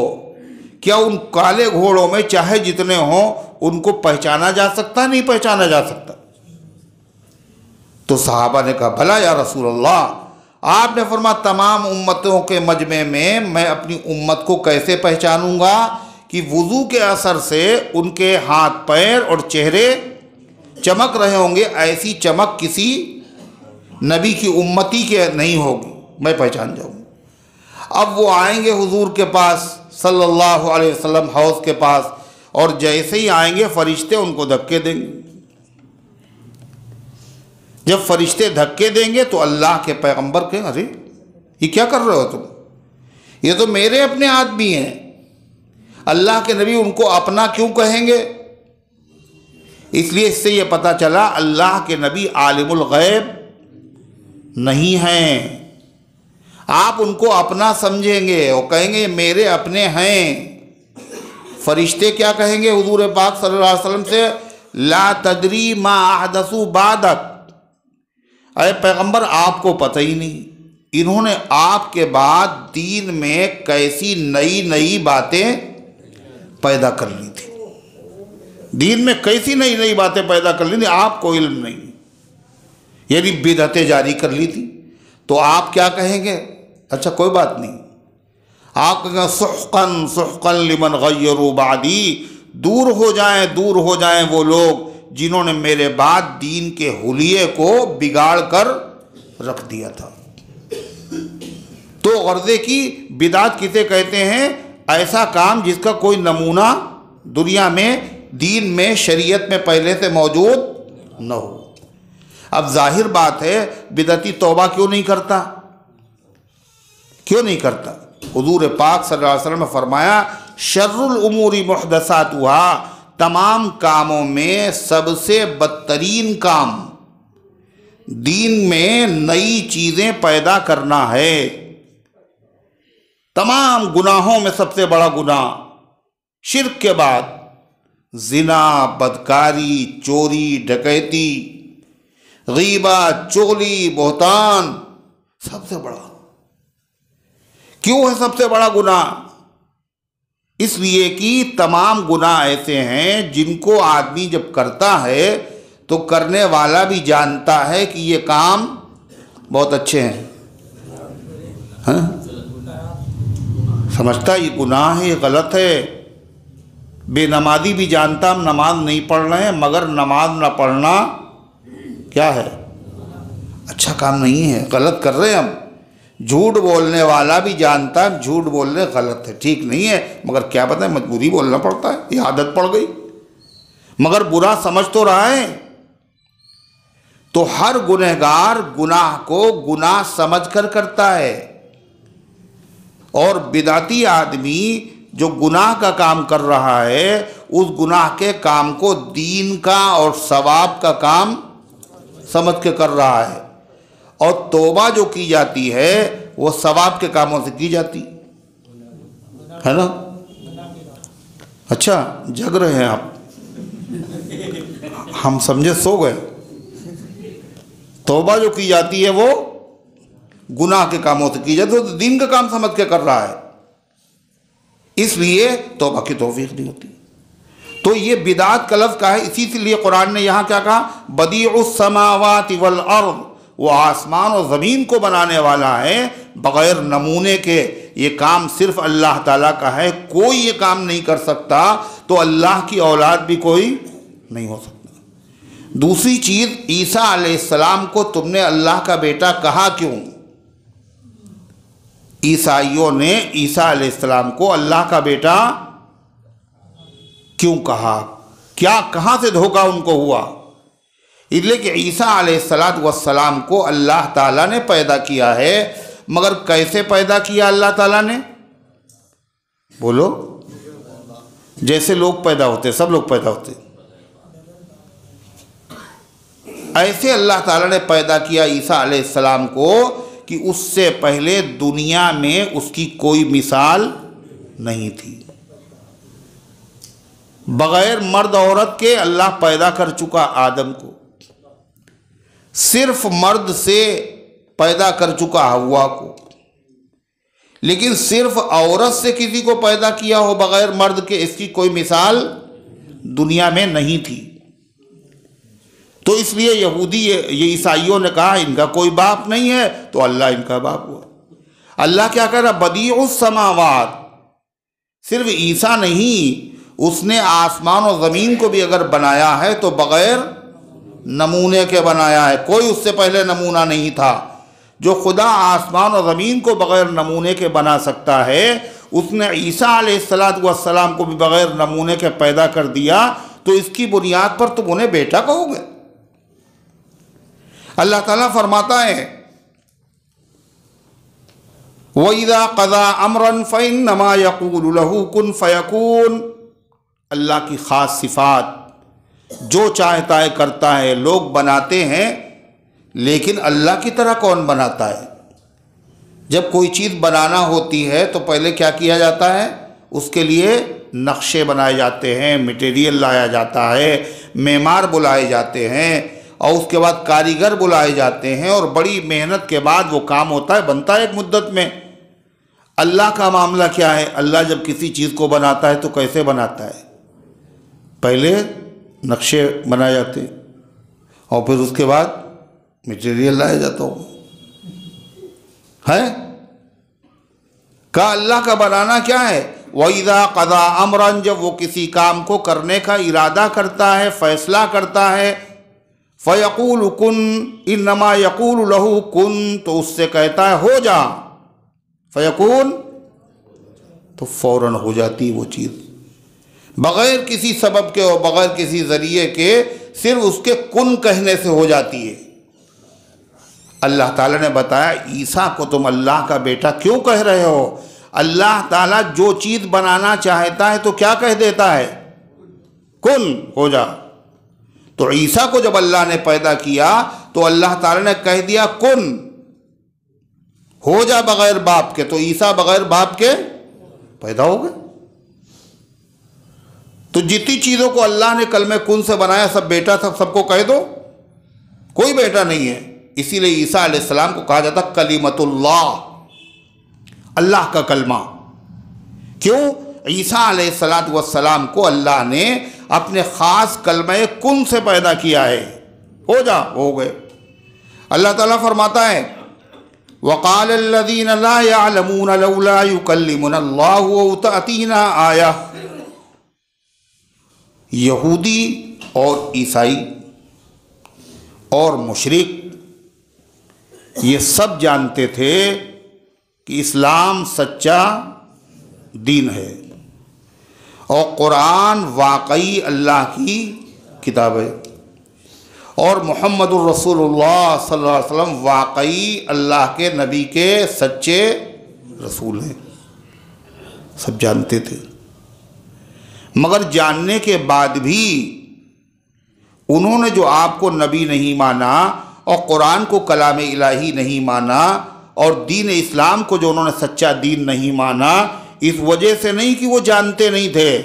क्या उन काले घोड़ों में चाहे जितने हों उनको पहचाना जा सकता? नहीं पहचाना जा सकता। तो सहाबा ने कहा, भला या रसूल अल्लाह। आपने फरमाया, तमाम उम्मतों के मजमे में मैं अपनी उम्मत को कैसे पहचानूंगा कि वुज़ू के असर से उनके हाथ पैर और चेहरे चमक रहे होंगे, ऐसी चमक किसी नबी की उम्मती के नहीं होगी, मैं पहचान जाऊँगा। अब वो आएंगे हुजूर के पास सल्लल्लाहु अलैहि वसल्लम हौज़ के पास, और जैसे ही आएंगे फरिश्ते उनको धक्के देंगे। जब फरिश्ते धक्के देंगे तो अल्लाह के पैगंबर कहेंगे, अरे ये क्या कर रहे हो तुम? ये तो मेरे अपने आदमी हैं। अल्लाह के नबी उनको अपना क्यों कहेंगे? इसलिए इससे ये पता चला अल्लाह के नबी आलिमुल गैब नहीं हैं। आप उनको अपना समझेंगे और कहेंगे ये मेरे अपने हैं। फरिश्ते क्या कहेंगे हुजूर पाक सल्लल्लाहु अलैहि वसल्लम से? ला तदरी मा अहदसु बादक, अरे पैगंबर आपको पता ही नहीं इन्होंने आपके बाद दीन में कैसी नई नई बातें पैदा कर ली थी। दीन में कैसी नई नई बातें पैदा कर ली थी, आपको इल्म नहीं, यानी बिदअतें जारी कर ली थी। तो आप क्या कहेंगे? अच्छा कोई बात नहीं, आप कहेंगे सुहकन सुहकन लिमन गय्यरू बादी, दूर हो जाएं वो लोग जिन्होंने मेरे बाद दीन के हुलिये को बिगाड़ कर रख दिया था। तो गर्ज़े की बिदात किसे कहते हैं? ऐसा काम जिसका कोई नमूना दुनिया में, दीन में, शरीयत में पहले से मौजूद न हो। अब जाहिर बात है बिदअती तौबा क्यों नहीं करता? क्यों नहीं करता? हुजूर पाक सल्लल्लाहु अलैहि वसल्लम ने फरमाया, शर्रुल उमूरी मुहदसातुहा, तमाम कामों में सबसे बदतरीन काम दीन में नई चीज़ें पैदा करना है। तमाम गुनाहों में सबसे बड़ा गुनाह शिर्क के बाद जिना, बदकारी, चोरी, डकैती, गीबा, चुगली, बोहतान सबसे बड़ा। क्यों है सबसे बड़ा गुनाह? इसलिए कि तमाम गुनाह ऐसे हैं जिनको आदमी जब करता है तो करने वाला भी जानता है कि ये काम बहुत अच्छे हैं, समझता ये गुनाह है, ये गलत है, बेनमाजी भी जानता हम नमाज नहीं पढ़ रहे हैं, मगर नमाज ना पढ़ना क्या है? अच्छा काम नहीं है, गलत कर रहे हैं हम। झूठ बोलने वाला भी जानता है झूठ बोलने गलत है, ठीक नहीं है, मगर क्या पता है मजबूरी बोलना पड़ता है, ये आदत पड़ गई, मगर बुरा समझ तो रहा है। तो हर गुनहगार गुनाह को गुनाह समझकर करता है, और बिदाती आदमी जो गुनाह का काम कर रहा है उस गुनाह के काम को दीन का और सवाब का काम समझ के कर रहा है, और तौबा जो की जाती है वो सवाब के कामों से की जाती है ना। अच्छा जग रहे हैं आप, हम समझे सो गए। तौबा जो की जाती है वो गुनाह के कामों से की जाती है, तो दीन का काम समझ के कर रहा है, इसलिए तौबा की तौफीक नहीं होती। तो ये बिदात का लफ्ज़ का है, इसी लिए कुरान ने यहाँ क्या कहा, बदीउस समावाति वल अर्द, वो आसमान और ज़मीन को बनाने वाला है बग़ैर नमूने के। ये काम सिर्फ अल्लाह ताला का है, कोई ये काम नहीं कर सकता, तो अल्लाह की औलाद भी कोई नहीं हो सकता। दूसरी चीज़, ईसा अलैहिस्सलाम को तुमने अल्लाह का बेटा कहा क्यों? ईसाइयों ने ईसा अलैहिस्सलाम को अल्लाह का बेटा क्यों कहा? क्या कहाँ से धोखा उनको हुआ? इसलिए कि ईसा अलैहिस्सलाम को अल्लाह ताला ने पैदा किया है, मगर कैसे पैदा किया अल्लाह ताला ने? बोलो, जैसे लोग पैदा होते, सब लोग पैदा होते, ऐसे अल्लाह ताला ने पैदा किया ईसा अलैहिस्सलाम को कि उससे पहले दुनिया में उसकी कोई मिसाल नहीं थी। बगैर मर्द औरत के अल्लाह पैदा कर चुका आदम को, सिर्फ मर्द से पैदा कर चुका हव्वा को, लेकिन सिर्फ औरत से किसी को पैदा किया हो बगैर मर्द के, इसकी कोई मिसाल दुनिया में नहीं थी। तो इसलिए यहूदी ये ईसाइयों ने कहा इनका कोई बाप नहीं है, तो अल्लाह इनका बाप हुआ। अल्लाह क्या कह रहा, बदीउस समावात, सिर्फ ईसा नहीं, उसने आसमान और ज़मीन को भी अगर बनाया है तो बग़ैर नमूने के बनाया है, कोई उससे पहले नमूना नहीं था। जो खुदा आसमान और ज़मीन को बग़ैर नमूने के बना सकता है, उसने ईसा अलैहिस्सलाम को भी बग़ैर नमूने के पैदा कर दिया, तो इसकी बुनियाद पर तुम उन्हें बेटा कहोगे? अल्लाह ताला फरमाता है, वइज़ा क़ज़ा अमरन फ़इन्नमा यक़ूलु लहू कुन फ़यकून। अल्लाह की ख़ास सिफ़ात, जो चाहता है करता है। लोग बनाते हैं, लेकिन अल्लाह की तरह कौन बनाता है? जब कोई चीज़ बनाना होती है तो पहले क्या किया जाता है? उसके लिए नक्शे बनाए जाते हैं, मटेरियल लाया जाता है, मेमार बुलाए जाते हैं, और उसके बाद कारीगर बुलाए जाते हैं, और बड़ी मेहनत के बाद वो काम होता है, बनता है एक मुद्दत में। अल्लाह का मामला क्या है? अल्लाह जब किसी चीज़ को बनाता है तो कैसे बनाता है? पहले नक्शे बनाए जाते हैं, और फिर उसके बाद मटेरियल लाया जाता हो है का। अल्लाह का बनाना क्या है? वइज़ा क़ज़ा अमरन, जब वो किसी काम को करने का इरादा करता है, फैसला करता है, फ़यक़ूलु कुन, इन्नमा यक़ूलु लहू कुन, तो उससे कहता है हो जा, फ़यकून, तो फ़ौरन हो जाती है वो चीज़, बग़ैर किसी सबब के और बग़ैर किसी ज़रिए के, सिर्फ उसके कुन कहने से हो जाती है। अल्लाह ताला ने बताया, ईसा को तुम अल्लाह का बेटा क्यों कह रहे हो? अल्लाह ताला जो चीज़ बनाना चाहता है तो क्या कह देता है? कुन, हो जा। तो ईसा को जब अल्लाह ने पैदा किया तो अल्लाह ताला ने कह दिया कुन, हो जा, बग़ैर बाप के। तो ईसा बग़ैर बाप के पैदा हो गए। तो जितनी चीज़ों को अल्लाह ने कलमे कुन से बनाया, सब बेटा था, सबको कह दो, कोई बेटा नहीं है। इसीलिए ईसा अलैहिस्सलाम को कहा जाता कलीमतुल्लाह, अल्लाह का कलमा। क्यों? ईसा अलैहिस्सलाम को अल्लाह ने अपने ख़ास कलमे कुन से पैदा किया है, हो जा, हो गए। अल्लाह ताला फरमाता है, वक़ालल्लज़ीना ला यअलमूना लौला युकल्लिमुना अल्लाहु व तअतीना आया। यहूदी और ईसाई और मुशरिक ये सब जानते थे कि इस्लाम सच्चा दीन है और कुरान वाकई अल्लाह की किताब है और मुहम्मदुर रसूलुल्लाह सल्लल्लाहु अलैहि वसल्लम वाकई अल्लाह के नबी के सच्चे रसूल हैं। सब जानते थे, मगर जानने के बाद भी उन्होंने जो आपको नबी नहीं माना और कुरान को कलाम इलाही नहीं माना और दीन इस्लाम को जो उन्होंने सच्चा दीन नहीं माना, इस वजह से नहीं कि वो जानते नहीं थे,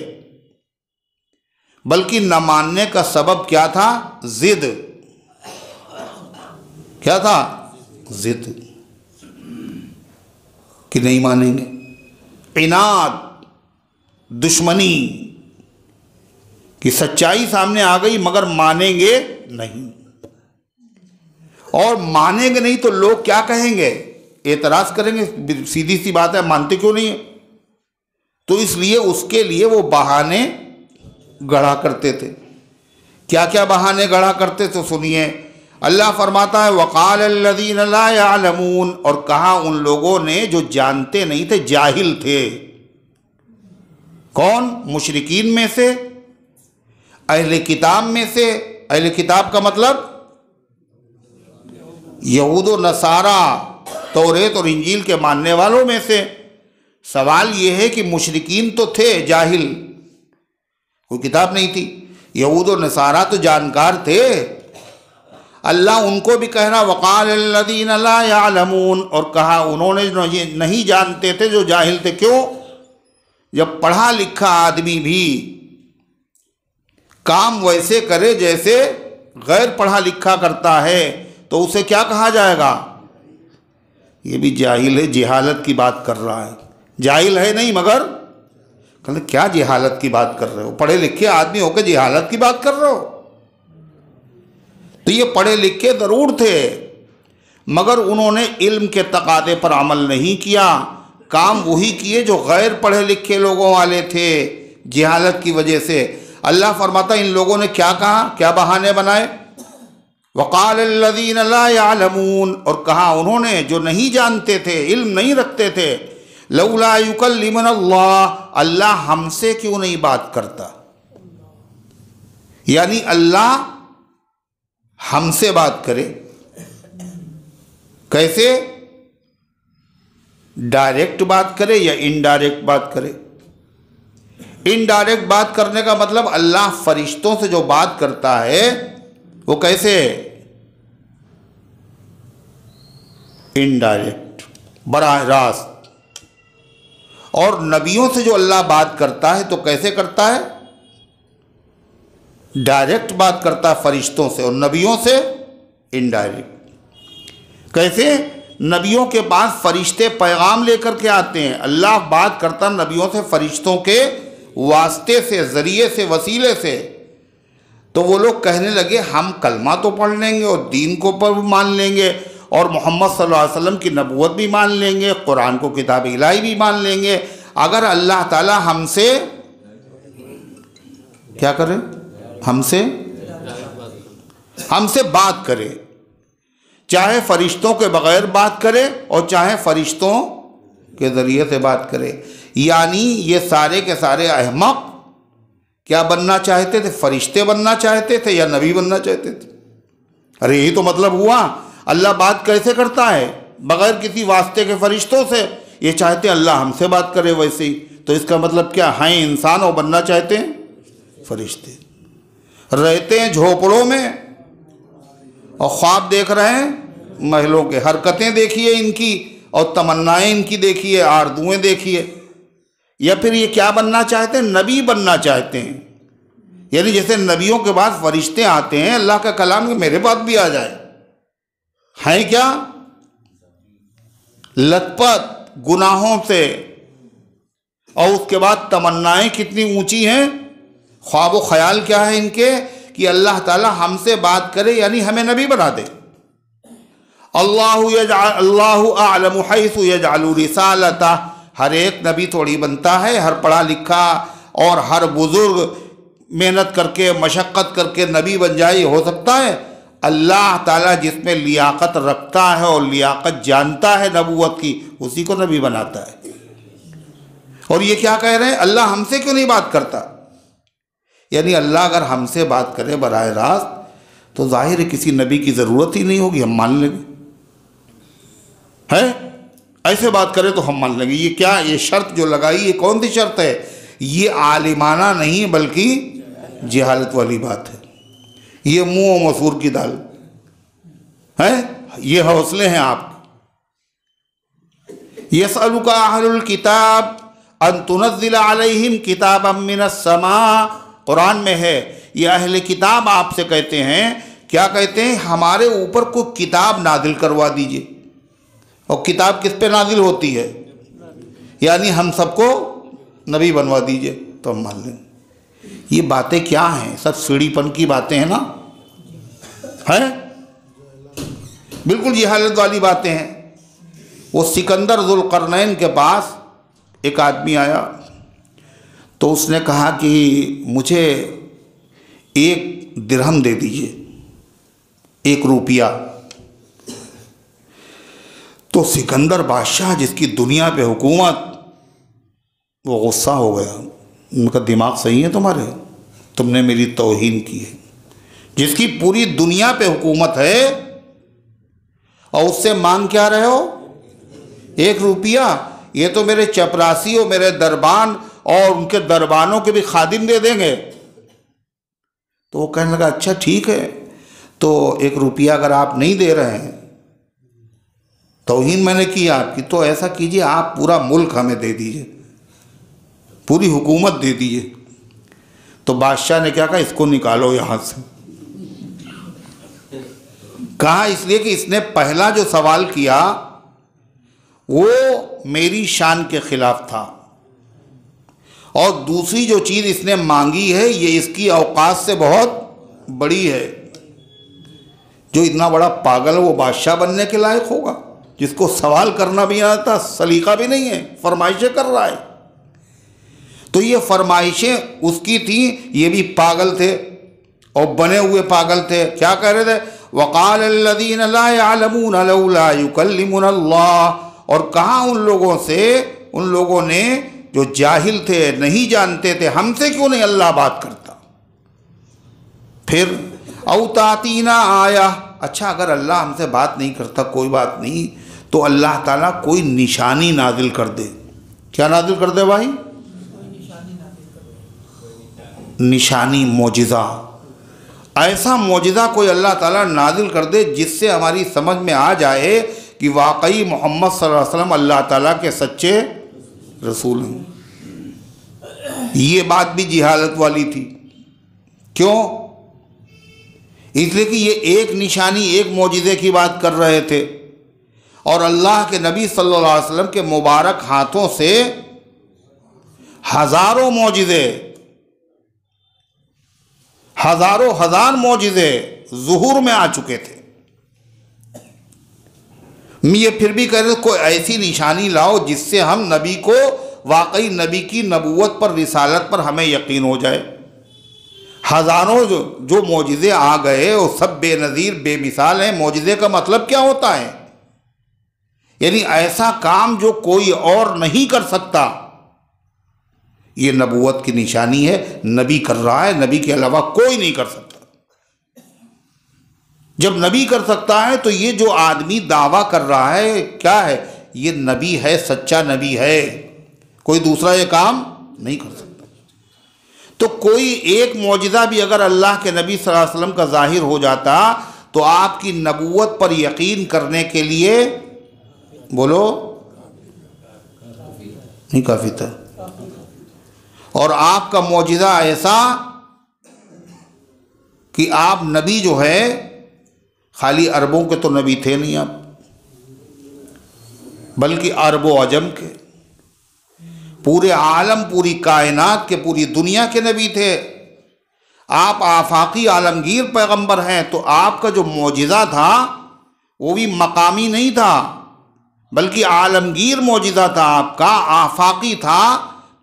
बल्कि न मानने का सबब क्या था? जिद। क्या था? जिद कि नहीं मानेंगे, इनाद, दुश्मनी कि सच्चाई सामने आ गई मगर मानेंगे नहीं। और मानेंगे नहीं तो लोग क्या कहेंगे? एतराज करेंगे, सीधी सी बात है, मानते क्यों नहीं है? तो इसलिए उसके लिए वो बहाने गढ़ा करते थे। क्या क्या बहाने गढ़ा करते थे सुनिए। अल्लाह फरमाता है वक़ाल अल्लज़ीना ला यअलमून, और कहा उन लोगों ने जो जानते नहीं थे, जाहिल थे। कौन? मुशरिकीन में से, अहले किताब में से। अहले किताब का मतलब यहूद व नसारा, तौरेत और इंजील के मानने वालों में से। सवाल यह है कि मुशरिकीन तो थे जाहिल, कोई किताब नहीं थी। यहूद व नसारा तो जानकार थे। अल्लाह उनको भी कह रहा वक़ाल अल्लज़ीना ला यअलमून, और कहा उन्होंने जो नहीं जानते थे, जो जाहिल थे। क्यों? जब पढ़ा लिखा आदमी भी काम वैसे करे जैसे गैर पढ़ा लिखा करता है तो उसे क्या कहा जाएगा? ये भी जाहिल है, जिहालत की बात कर रहा है। जाहिल है नहीं, मगर कहते क्या जिहालत की बात कर रहे हो? पढ़े लिखे आदमी होकर जिहालत की बात कर रहे हो? तो ये पढ़े लिखे ज़रूर थे, मगर उन्होंने इल्म के तकादे पर अमल नहीं किया। काम वही किए जो गैर पढ़े लिखे लोगों वाले थे, जिहालत की वजह से। अल्लाह फरमाता इन लोगों ने क्या कहा, क्या बहाने बनाए? वक़ाल अल्लज़ीना ला यअलमून, और कहा उन्होंने जो नहीं जानते थे, इल्म नहीं रखते थे, लौला युकल्लिमुनल्लाह, अल्लाह हमसे क्यों नहीं बात करता? यानी अल्लाह हमसे बात करे। कैसे? डायरेक्ट बात करे या इनडायरेक्ट बात करे? इनडायरेक्ट बात करने का मतलब अल्लाह फरिश्तों से जो बात करता है वो कैसे है? इनडायरेक्ट, बराह रास्त। और नबियों से जो अल्लाह बात करता है तो कैसे करता है? डायरेक्ट बात करता है फरिश्तों से, और नबियों से इनडायरेक्ट। कैसे? नबियों के पास फरिश्ते पैगाम लेकर के आते हैं। अल्लाह बात करता नबियों से फरिश्तों के वास्ते से, ज़रिए से, वसीले से। तो वो लोग कहने लगे हम कलमा तो पढ़ लेंगे और दीन को पर मान लेंगे और मोहम्मद सल्लल्लाहु अलैहि वसल्लम की नबूवत भी मान लेंगे, कुरान को किताब इलाही भी मान लेंगे, अगर अल्लाह ताला हमसे क्या करे? हमसे बात करे। चाहे फरिश्तों के बगैर बात करे और चाहे फरिश्तों के ज़रिए से बात करे। यानी ये सारे के सारे अहमक क्या बनना चाहते थे? फरिश्ते बनना चाहते थे या नबी बनना चाहते थे? अरे यही तो मतलब हुआ। अल्लाह बात कैसे करता है? बगैर किसी वास्ते के फरिश्तों से। ये चाहते हैं अल्लाह हमसे बात करे वैसे ही। तो इसका मतलब क्या है? इंसान और बनना चाहते हैं फरिश्ते। रहते हैं झोपड़ों में और ख्वाब देख रहे हैं महलों के। हरकतें देखिए इनकी और तमन्नाएं इनकी देखिए, आरज़ुएं देखिए। या फिर ये क्या बनना चाहते हैं? नबी बनना चाहते हैं। यानी जैसे नबियों के बाद फरिश्ते आते हैं, अल्लाह का कलाम मेरे पास भी आ जाए। हैं क्या? लथपथ गुनाहों से। और उसके बाद तमन्नाएं कितनी ऊंची हैं, ख्वाब व ख्याल क्या है इनके कि अल्लाह ताला हमसे बात करे, यानी हमें नबी बना दे। अल्लाहु अअलमु हैसु यजअलु रिसालतह। हर एक नबी थोड़ी बनता है, हर पढ़ा लिखा और हर बुजुर्ग मेहनत करके मशक्क़त करके नबी बन जाए, ये हो सकता है? अल्लाह ताला जिसमें लियाकत रखता है और लियाकत जानता है नबूवत की, उसी को नबी बनाता है। और ये क्या कह रहे हैं, अल्लाह हमसे क्यों नहीं बात करता? यानी अल्लाह अगर हमसे बात करे बराह रास्त तो जाहिर है किसी नबी की ज़रूरत ही नहीं होगी, हम मान लेंगे। है ऐसे बात करे तो हम मान लेंगे। ये क्या, ये शर्त जो लगाई, ये कौन सी शर्त है? ये आलिमाना नहीं बल्कि जहालत वाली बात है। ये मुँह और मसूर की दाल है। ये हौसले हैं आप। यसअलुका अहलुल किताब अन तुनज़्ज़िला अलैहिम किताबम मिनस समा, कुरान में है। ये अहले किताब आपसे कहते हैं, क्या कहते हैं? हमारे ऊपर कोई किताब नाजिल करवा दीजिए। और किताब किस पे नाजिल होती है? यानी हम सबको नबी बनवा दीजिए तो हम मान लें। ये बातें क्या हैं? सब सीढ़ीपन की बातें हैं ना, है? बिल्कुल जहालत वाली बातें हैं। वो सिकंदर ज़ुल्क़रनैन के पास एक आदमी आया तो उसने कहा कि मुझे 1 दिरहम दे दीजिए, 1 रुपया। तो सिकंदर बादशाह जिसकी दुनिया पे हुकूमत, वो गुस्सा हो गया। उनका दिमाग सही है तुम्हारे? तुमने मेरी तौहीन की है। जिसकी पूरी दुनिया पे हुकूमत है और उससे मांग क्या रहे हो? 1 रुपया। ये तो मेरे चपरासी और मेरे दरबान और उनके दरबानों के भी खादिम दे देंगे। तो वो कहने लगा अच्छा ठीक है, तो 1 रुपया अगर आप नहीं दे रहे हैं, तौहीन मैंने की आपकी, तो ऐसा कीजिए आप पूरा मुल्क हमें दे दीजिए, पूरी हुकूमत दे दीजिए। तो बादशाह ने क्या कहा, इसको निकालो यहाँ से। कहा इसलिए कि इसने पहला जो सवाल किया वो मेरी शान के खिलाफ था, और दूसरी जो चीज़ इसने मांगी है ये इसकी औकात से बहुत बड़ी है। जो इतना बड़ा पागल है वो बादशाह बनने के लायक होगा? जिसको सवाल करना भी आता, सलीका भी नहीं है, फरमाइशें कर रहा है। तो ये फरमाइशें उसकी थी, ये भी पागल थे और बने हुए पागल थे। क्या कह रहे थे? वक़ाल अल्लज़ीना ला यअलमूना लौला युकल्लिमुना अल्लाह। और कहा उन लोगों से, उन लोगों ने जो जाहिल थे, नहीं जानते थे, हमसे क्यों नहीं अल्लाह बात करता? फिर औतातीना आया, अच्छा अगर अल्लाह हमसे बात नहीं करता कोई बात नहीं, तो अल्लाह ताला कोई निशानी नाजिल कर दे। क्या नाजिल कर दे भाई? निशानी, मोजिज़ा। ऐसा मोजिज़ा कोई अल्लाह ताला नाजिल कर दे जिससे हमारी समझ में आ जाए कि वाकई मोहम्मद सल्लल्लाहु अलैहि वसल्लम अल्लाह ताला के सच्चे रसूल हैं। ये बात भी जिहालत वाली थी। क्यों? इसलिए कि ये एक निशानी, एक मोजिज़े की बात कर रहे थे, और अल्लाह के नबी सल्लल्लाहु अलैहि वसल्लम के मुबारक हाथों से हज़ारों मोजिज़े, हज़ारों हज़ार मोजिज़े ज़ुहूर में आ चुके थे। ये फिर भी कह रहे कोई ऐसी निशानी लाओ जिससे हम नबी को, वाकई नबी की नबूवत पर, रिसालत पर हमें यकीन हो जाए। हज़ारों जो मोजिज़े आ गए वो सब बेनज़ीर, बेमिसाल हैं। मोजिज़े का मतलब क्या होता है? यानी ऐसा काम जो कोई और नहीं कर सकता। ये नबूवत की निशानी है, नबी कर रहा है, नबी के अलावा कोई नहीं कर सकता। जब नबी कर सकता है तो ये जो आदमी दावा कर रहा है क्या है? ये नबी है, सच्चा नबी है, कोई दूसरा ये काम नहीं कर सकता। तो कोई एक मौजिज़ा भी अगर अल्लाह के नबी सल्लल्लाहु अलैहि वसल्लम का ज़ाहिर हो जाता तो आपकी नबूवत पर यकीन करने के लिए, बोलो, नहीं काफ़ी था। और आपका मौजिज़ा ऐसा कि आप नबी जो है, खाली अरबों के तो नबी थे नहीं आप, बल्कि अरबो अजम के, पूरे आलम, पूरी कायनात के, पूरी दुनिया के नबी थे। आप आफाकी आलमगीर पैगंबर हैं। तो आपका जो मौजिज़ा था वो भी मकामी नहीं था, बल्कि आलमगीर मौजिज़ा था आपका, आफाकी था,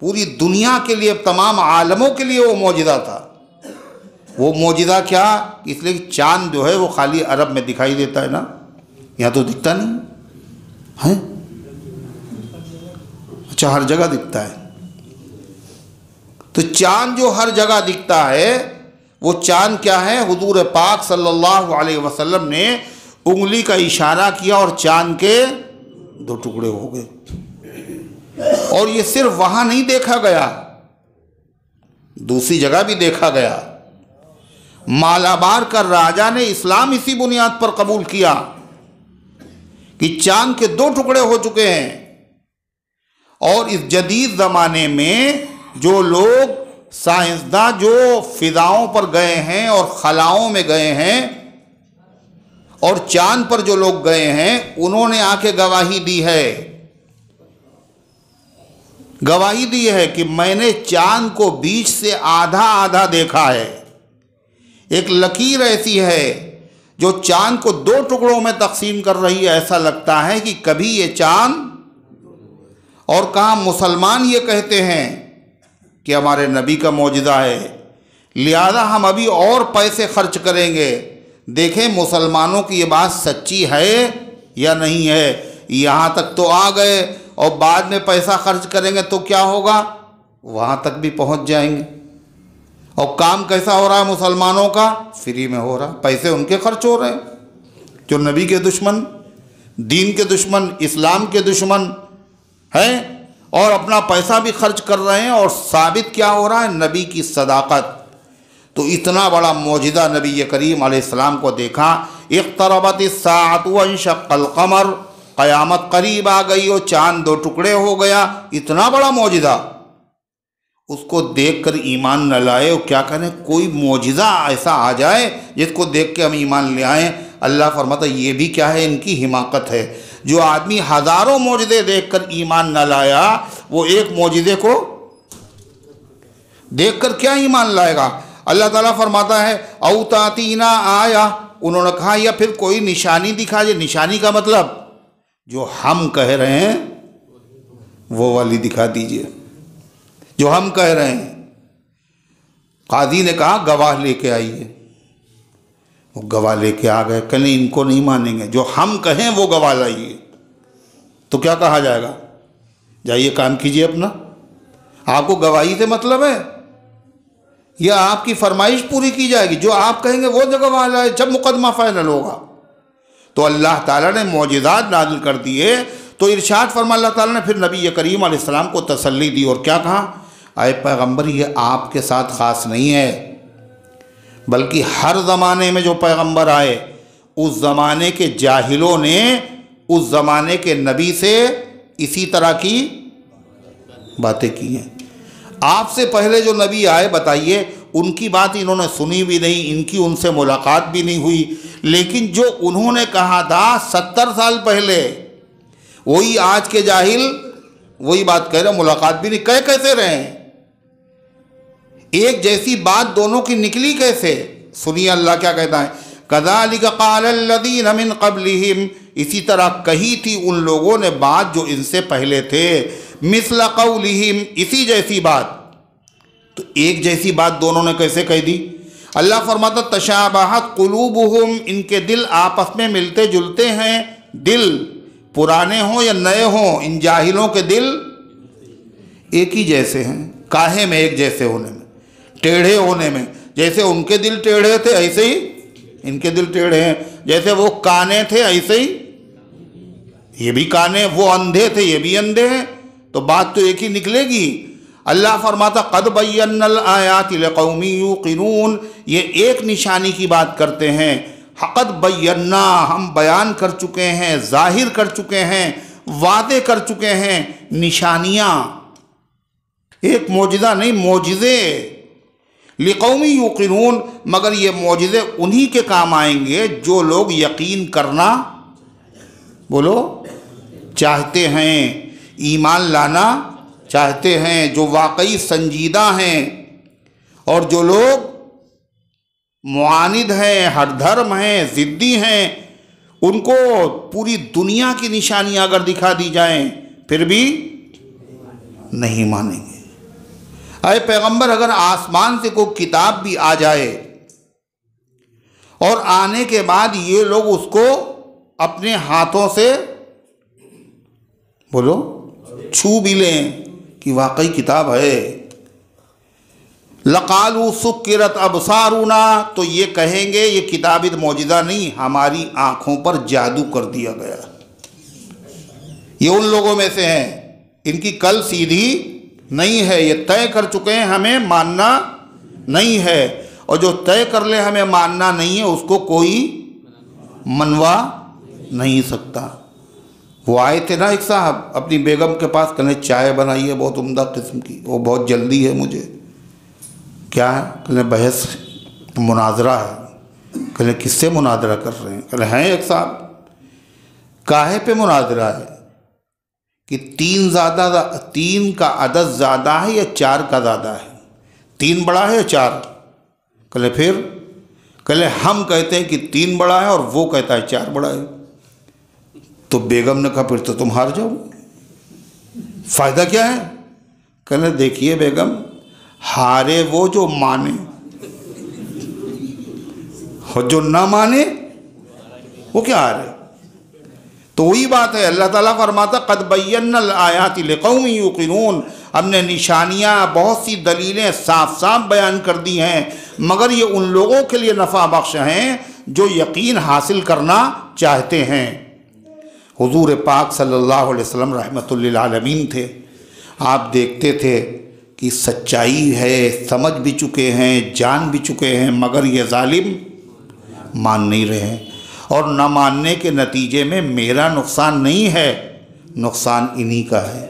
पूरी दुनिया के लिए, तमाम आलमों के लिए वो मौजिज़ा था। वो मौजिज़ा क्या, इसलिए कि चाँद जो है वो खाली अरब में दिखाई देता है ना, यहाँ तो दिखता नहीं है। अच्छा, हर जगह दिखता है। तो चाँद जो हर जगह दिखता है वो चाँद क्या है, हुजूर पाक सल्लल्लाहु अलैहि वसल्लम ने उंगली का इशारा किया और चाँद के 2 टुकड़े हो गए। और ये सिर्फ वहाँ नहीं देखा गया, दूसरी जगह भी देखा गया। मालाबार का राजा ने इस्लाम इसी बुनियाद पर कबूल किया कि चाँद के 2 टुकड़े हो चुके हैं। और इस जदीद ज़माने में जो लोग साइंसदां जो फिज़ाओं पर गए हैं और खलाओं में गए हैं और चाँद पर जो लोग गए हैं, उन्होंने आके गवाही दी है कि मैंने चाँद को बीच से आधा आधा देखा है। एक लकीर ऐसी है जो चाँद को 2 टुकड़ों में तकसीम कर रही है। ऐसा लगता है कि कभी ये चाँद, और कहाँ मुसलमान ये कहते हैं कि हमारे नबी का मौजिज़ा है, लिहाजा हम अभी और पैसे खर्च करेंगे, देखें मुसलमानों की ये बात सच्ची है या नहीं है। यहाँ तक तो आ गए और बाद में पैसा खर्च करेंगे तो क्या होगा, वहाँ तक भी पहुँच जाएंगे। और काम कैसा हो रहा है मुसलमानों का, फ्री में हो रहा, पैसे उनके खर्च हो रहे हैं जो नबी के दुश्मन, दीन के दुश्मन, इस्लाम के दुश्मन हैं, और अपना पैसा भी खर्च कर रहे हैं। और साबित क्या हो रहा है, नबी की सदाकत। तो इतना बड़ा मौजिज़ा नबी करीम अलैहिस्सलाम को देखा। इक़्तरबतिस्साअतु वंशक़्क़ल क़मर, क़यामत करीब आ गई और चाँद 2 टुकड़े हो गया। इतना बड़ा मौजिज़ा, उसको देखकर ईमान न लाए और क्या करें, कोई मौजिज़ा ऐसा आ जाए जिसको देख के हम ईमान ले आएँ। अल्लाह फरमाता ये भी क्या है, इनकी हिमाकत है। जो आदमी हज़ारों मौजिज़े देखकर ईमान न लाया, वो एक मौजिज़े को देखकर क्या ईमान लाएगा। अल्लाह ताला फरमाता है औतातीना आया, उन्होंने कहा या फिर कोई निशानी दिखा दे। निशानी का मतलब जो हम कह रहे हैं वो वाली दिखा दीजिए, जो हम कह रहे हैं। काजी ने कहा गवाह लेके आइए, वो गवाह लेके आ गए। कल इनको नहीं मानेंगे, जो हम कहें वो गवाह लाइए। तो क्या कहा जाएगा, जाइए काम कीजिए अपना, आपको गवाही से मतलब है या आपकी फरमाइश पूरी की जाएगी, जो आप कहेंगे वो जगह गवाह लाए जब मुकदमा फाइनल होगा। तो अल्लाह ताला ने मौजिज़ात नाज़िल कर दिए। तो इरशाद फरमा अल्लाह ताला ने फिर नबी करीम अलैहिस्सलाम को तसल्ली दी और क्या कहा, आए पैगम्बर ये आपके साथ ख़ास नहीं है, बल्कि हर ज़माने में जो पैगम्बर आए उस ज़माने के जाहिलों ने उस ज़माने के नबी से इसी तरह की बातें की हैं। आपसे पहले जो नबी आए, बताइए उनकी बात इन्होंने सुनी भी नहीं, इनकी उनसे मुलाकात भी नहीं हुई, लेकिन जो उन्होंने कहा था 70 साल पहले, वही आज के जाहिल वही बात कह रहे, मुलाकात भी नहीं, कह कैसे रहे हैं। एक जैसी बात दोनों की निकली कैसे, सुनिए अल्लाह क्या कहता है, कज़ालिक क़ालल्लज़ीन मिन क़ब्लिहिम, इसी तरह कही थी उन लोगों ने बात जो इनसे पहले थे, मिस्ल क़ौलिहिम, इसी जैसी बात। तो एक जैसी बात दोनों ने कैसे कह दी। अल्लाह फरमाता तशाबहत क़ुलूबुहुम, इनके दिल आपस में मिलते जुलते हैं। दिल पुराने हों या नए हों, इन जाहिलों के दिल एक ही जैसे हैं। काहे में, एक जैसे होने में, टेढ़े होने में। जैसे उनके दिल टेढ़े थे ऐसे ही इनके दिल टेढ़े हैं। जैसे वो काने थे ऐसे ही ये भी काने, वो अंधे थे ये भी अंधे हैं। तो बात तो एक ही निकलेगी। अल्लाह फरमाता क़द बय्यन्नल आयाति लिक़ौमिन युक़िनून, ये एक निशानी की बात करते हैं। क़द बय्यन्ना, हम बयान कर चुके हैं, ज़ाहिर कर चुके हैं, वादे कर चुके हैं निशानियाँ, एक मौजिज़ा नहीं, मौजिज़े। लिक़ौमिन युक़िनून, मगर ये मौजिज़े उन्हीं के काम आएंगे जो लोग यकीन करना, बोलो, चाहते हैं, ईमान लाना चाहते हैं, जो वाकई संजीदा हैं। और जो लोग मुआनिद हैं, हरधर्म हैं, ज़िद्दी हैं, उनको पूरी दुनिया की निशानियाँ अगर दिखा दी जाएं फिर भी नहीं मानेंगे। अरे पैगंबर, अगर आसमान से कोई किताब भी आ जाए और आने के बाद ये लोग उसको अपने हाथों से बोलो छू भी लें कि वाकई किताब है। लकालू सुक्किरत अबसारुना, तो ये कहेंगे ये किताब मौजिज़ा नहीं, हमारी आँखों पर जादू कर दिया गया। ये उन लोगों में से हैं, इनकी कल सीधी नहीं है, ये तय कर चुके हैं हमें मानना नहीं है, और जो तय कर ले हमें मानना नहीं है उसको कोई मनवा नहीं सकता। वो आए थे ना एक साहब अपनी बेगम के पास, कहने चाय बनाई है बहुत उम्दा किस्म की, वो बहुत जल्दी है मुझे। क्या है? कहने बहस मुनाजरा है। कहने किससे मुनाजरा कर रहे हैं? कहने हैं एक साहब। काहे पे मुनाजरा है? कि तीन का अदद ज़्यादा है या 4 का ज़्यादा है? 3 बड़ा है या 4? कहले फिर? कहले हम कहते हैं कि 3 बड़ा है और वो कहता है 4 बड़ा है। तो बेगम ने कहा फिर तो तुम हार जाओ, फ़ायदा क्या है? कहले देखिए बेगम, हारे वो जो माने और जो ना माने वो क्या हारे। तो वही बात है, अल्लाह ताला फरमाता क़द बय्यन्नल आयाति लिक़ौमिन युक़िनून, हमने निशानियाँ बहुत सी दलीलें साफ साफ बयान कर दी हैं, मगर ये उन लोगों के लिए नफ़ा बख्श हैं जो यकीन हासिल करना चाहते हैं। हुज़ूर पाक सल्लल्लाहु अलैहि वसल्लम रहमतुल लिल आलमीन थे। आप देखते थे कि सच्चाई है, समझ भी चुके हैं, जान भी चुके हैं, मगर ये जालिम मान नहीं रहे हैं, और न मानने के नतीजे में मेरा नुकसान नहीं है, नुकसान इन्हीं का है।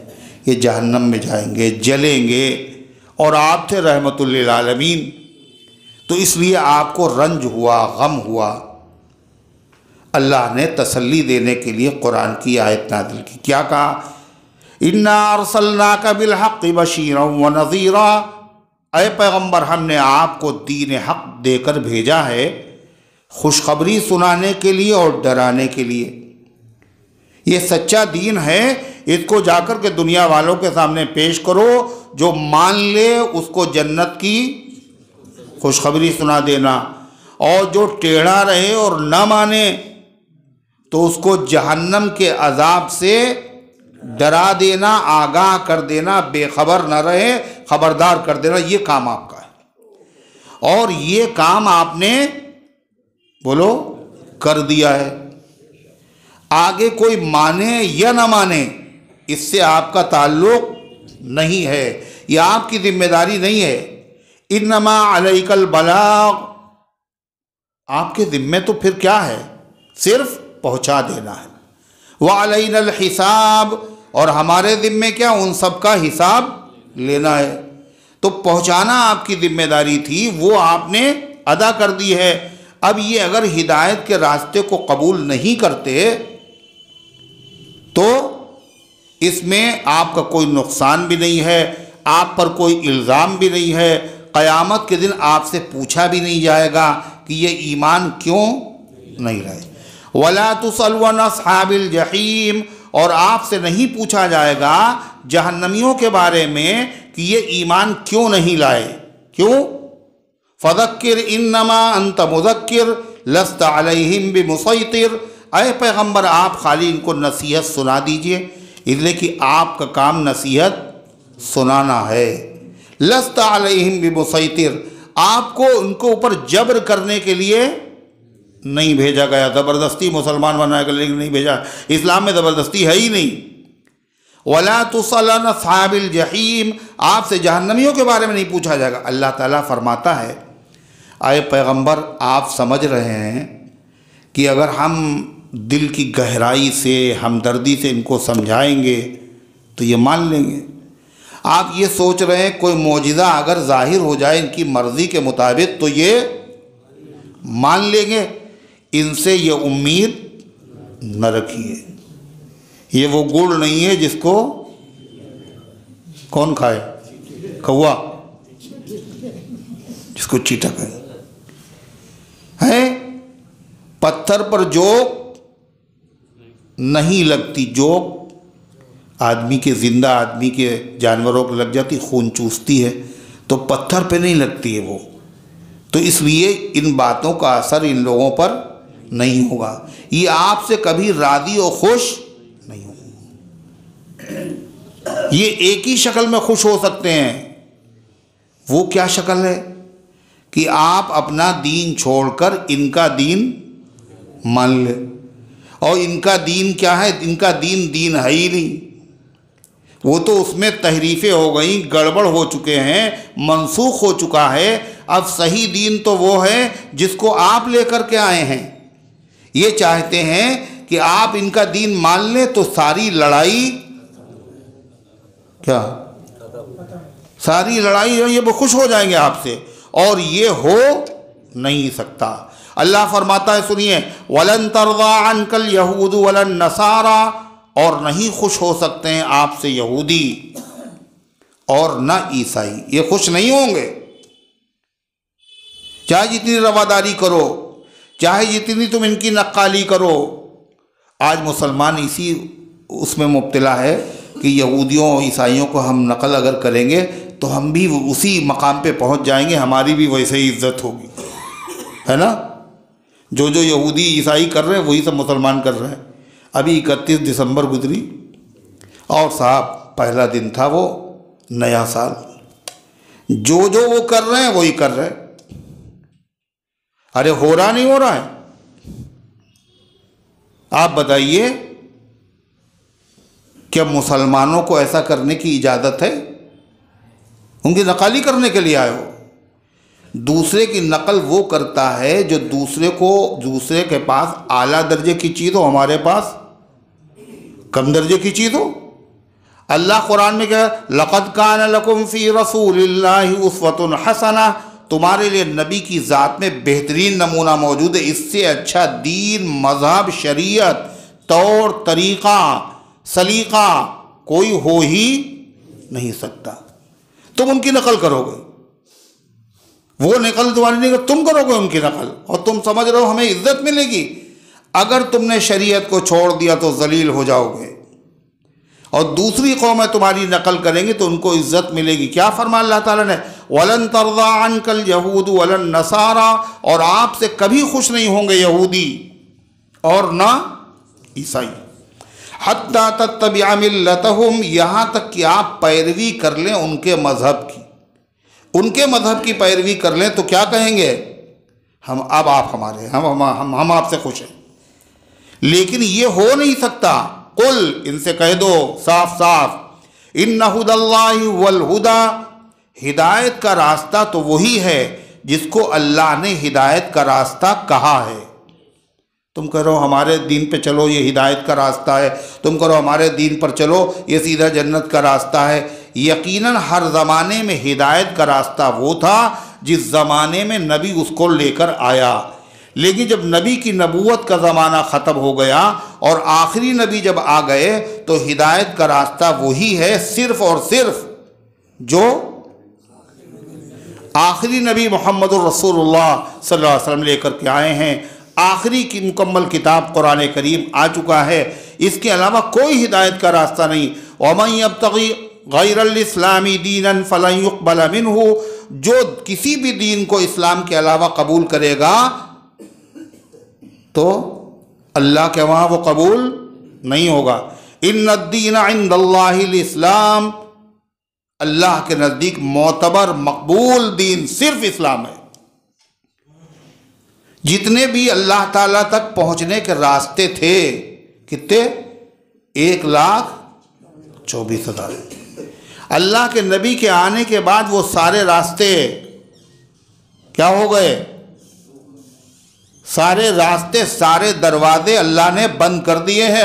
ये जहन्नम में जाएंगे, जलेंगे, और आप थे रहमतुल लिल आलमीन, तो इसलिए आपको रंज हुआ, गम हुआ। अल्लाह ने तसल्ली देने के लिए कुरान की आयत नाज़िल की। क्या कहा? इन्ना अरसलनाका बिलहक़्क़ि बशीरन व नज़ीरा, ऐ पैगम्बर हमने आपको दीन हक़ देकर भेजा है, खुशखबरी सुनाने के लिए और डराने के लिए। ये सच्चा दीन है, इसको जाकर के दुनिया वालों के सामने पेश करो, जो मान ले उसको जन्नत की खुशखबरी सुना देना, और जो टेढ़ा रहे और न माने तो उसको जहन्नम के अजाब से डरा देना, आगाह कर देना, बेखबर न रहे, खबरदार कर देना। ये काम आपका है, और ये काम आपने बोलो कर दिया है। आगे कोई माने या न माने इससे आपका ताल्लुक नहीं है, यह आपकी जिम्मेदारी नहीं है। इन्नमा अलैकल बलाग, आपके जिम्मे तो फिर क्या है? सिर्फ पहुंचा देना है। व अलैनल हिसाब, और हमारे जिम्मे क्या? उन सब का हिसाब लेना है। तो पहुंचाना आपकी जिम्मेदारी थी, वो आपने अदा कर दी है। अब ये अगर हिदायत के रास्ते को कबूल नहीं करते तो इसमें आपका कोई नुकसान भी नहीं है, आप पर कोई इल्ज़ाम भी नहीं है। क़यामत के दिन आपसे पूछा भी नहीं जाएगा कि ये ईमान क्यों नहीं लाए। वला तुसअलु अन अस्हाबिल जहीम, और आपसे नहीं पूछा जाएगा जहन्नमियों के बारे में कि ये ईमान क्यों नहीं लाए। क्यों? फ़ज़क्किर इन्नमा अंत मुज़क्किर लस्त अलैहिम बिमुसैतिर, ऐ पैगम्बर आप खाली इनको नसीहत सुना दीजिए, इसलिए कि आपका काम नसीहत सुनाना है। लस्त अलैहिम बिमुसैतिर, आपको उनको ऊपर जबर करने के लिए नहीं भेजा गया, ज़बरदस्ती मुसलमान बनाने के लिए नहीं भेजा। इस्लाम में ज़बरदस्ती है ही नहीं। वला तुसअलु अन अस्हाबिल जहीम, आपसे जहन्नमियों के बारे में नहीं पूछा जाएगा। अल्लाह ताला फरमाता है, आए पैगंबर आप समझ रहे हैं कि अगर हम दिल की गहराई से, हमदर्दी से इनको समझाएंगे तो ये मान लेंगे। आप ये सोच रहे हैं कोई मौजिज़ा अगर ज़ाहिर हो जाए इनकी मर्ज़ी के मुताबिक तो ये मान लेंगे। इनसे ये उम्मीद न रखिए। ये वो गुड़ नहीं है जिसको कौन खाए? कौवा, जिसको चींटा है। पत्थर पर जोक नहीं लगती। जोक आदमी के, जिंदा आदमी के, जानवरों को लग जाती, खून चूसती है, तो पत्थर पे नहीं लगती है वो। तो इसलिए इन बातों का असर इन लोगों पर नहीं होगा। ये आपसे कभी राज़ी और खुश नहीं होंगे। ये एक ही शक्ल में खुश हो सकते हैं। वो क्या शक्ल है कि आप अपना दीन छोड़कर इनका दीन मान ले। और इनका दीन क्या है? इनका दीन दीन है ही नहीं। वो तो उसमें तहरीफ़ें हो गई, गड़बड़ हो चुके हैं, मनसूख हो चुका है। अब सही दीन तो वो है जिसको आप लेकर के आए हैं। ये चाहते हैं कि आप इनका दीन मान लें तो सारी लड़ाई क्या, सारी लड़ाई ये वो खुश हो जाएंगे आपसे, और ये हो नहीं सकता। अल्लाह फरमाता है, सुनिए, वलन तरदा अनकल यहूद वलन नसारा, और नहीं खुश हो सकते हैं आपसे यहूदी और न ईसाई। ये खुश नहीं होंगे, चाहे जितनी रवादारी करो, चाहे जितनी तुम इनकी नक्काली करो। आज मुसलमान इसी उसमें मुब्तला है कि यहूदियों ईसाइयों को हम नकल अगर करेंगे तो हम भी उसी मकाम पे पहुंच जाएंगे, हमारी भी वैसे ही इज्जत होगी, है ना। जो जो यहूदी ईसाई कर रहे हैं वही सब मुसलमान कर रहे हैं। अभी 31 दिसंबर गुजरी और साहब पहला दिन था वो नया साल। जो जो वो कर रहे हैं वही कर रहे हैं। अरे हो रहा नहीं हो रहा है? आप बताइए, क्या मुसलमानों को ऐसा करने की इजाज़त है? उनकी नकली करने के लिए आए हो। दूसरे की नकल वो करता है जो दूसरे के पास आला दर्जे की चीज़ हो, हमारे पास कम दर्जे की चीज़ हो। अल्लाह कुरान में क्या, लक़द कान लकुम फ़ी रसूलिल्लाहि उस्वतुन हसना, तुम्हारे लिए नबी की ज़ात में बेहतरीन नमूना मौजूद है। इससे अच्छा दीन, मज़हब, शरीयत, तौर तरीक़ा, सलीक़ा कोई हो ही नहीं सकता। तुम उनकी नकल करोगे, वो नकल तुम्हारी नहीं, तुम करोगे उनकी नकल, और तुम समझ रहे हो हमें इज्जत मिलेगी। अगर तुमने शरीयत को छोड़ दिया तो जलील हो जाओगे, और दूसरी कौमें तुम्हारी नकल करेंगी तो उनको इज्जत मिलेगी। क्या फरमा अल्लाह ताला ने, वलन तरदा अनकल यहूद वलन नसारा, और आपसे कभी खुश नहीं होंगे यहूदी और ना ईसाई। हत्ता तत्तबिअ मिल्लतहुम, यहाँ तक कि आप पैरवी कर लें उनके मज़हब की, उनके मज़हब की पैरवी कर लें तो क्या कहेंगे, हम अब आप हमारे, हम आपसे खुश हैं। लेकिन ये हो नहीं सकता। कुल, इनसे कह दो साफ साफ, इन्ना हुदल्लाहि वल हुदा, हिदायत का रास्ता तो वही है जिसको अल्लाह ने हिदायत का रास्ता कहा है। तुम करो हमारे दीन पे चलो, ये हिदायत का रास्ता है। तुम करो हमारे दीन पर चलो, ये सीधा जन्नत का रास्ता है। यकीनन हर ज़माने में हिदायत का रास्ता वो था जिस ज़माने में नबी उसको लेकर आया। लेकिन जब नबी की नबूवत का ज़माना ख़त्म हो गया और आखिरी नबी जब आ गए तो हिदायत का रास्ता वही है सिर्फ़ और सिर्फ जो आखिरी नबी मुहम्मदुर रसूलुल्लाह सल्लल्लाहु अलैहि वसल्लम लेकर के आए हैं। आखिरी की मुकम्मल किताब कुरान करीम आ चुका है। इसके अलावा कोई हिदायत का रास्ता नहीं। वमन यब्तगी गैरल इस्लामी दीनन फलन युक़बल मिन्हु, जो किसी भी दीन को इस्लाम के अलावा कबूल करेगा तो अल्लाह के वहाँ वो कबूल नहीं होगा। इन्नद्दीन इंदल्लाहिल इस्लाम, अल्लाह के नज़दीक मोतबर मकबूल दीन सिर्फ इस्लाम है। जितने भी अल्लाह ताला तक पहुँचने के रास्ते थे, कितने, 1,24,000। अल्लाह के नबी के आने के बाद वो सारे रास्ते क्या हो गए, सारे रास्ते, सारे दरवाजे अल्लाह ने बंद कर दिए हैं।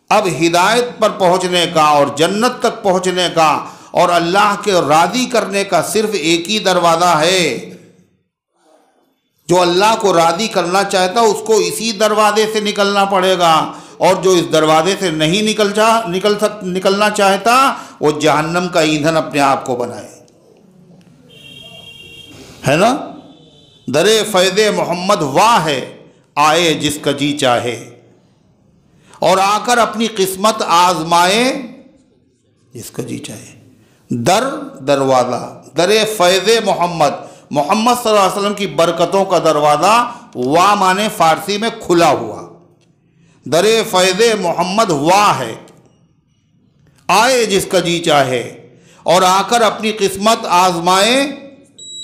अब हिदायत पर पहुंचने का और जन्नत तक पहुंचने का और अल्लाह के राज़ी करने का सिर्फ एक ही दरवाज़ा है। जो अल्लाह को राज़ी करना चाहता उसको इसी दरवाजे से निकलना पड़ेगा, और जो इस दरवाजे से नहीं निकलना चाहता वो जहन्नम का ईंधन अपने आप को बनाए, है ना। दरे फ़ैज़े मोहम्मद वाह है, आए जिसका जी चाहे, और आकर अपनी किस्मत आजमाए जिसका जी चाहे। दरवाज़ा, दरे फ़ैज़े मोहम्मद, मोहम्मद सल्लल्लाहु अलैहि वसल्लम की बरकतों का दरवाज़ा वाह माने फ़ारसी में खुला हुआ, दरे फ़ैज़े मोहम्मद वाह है, आए जिसका जी चाहे और आकर अपनी किस्मत आजमाए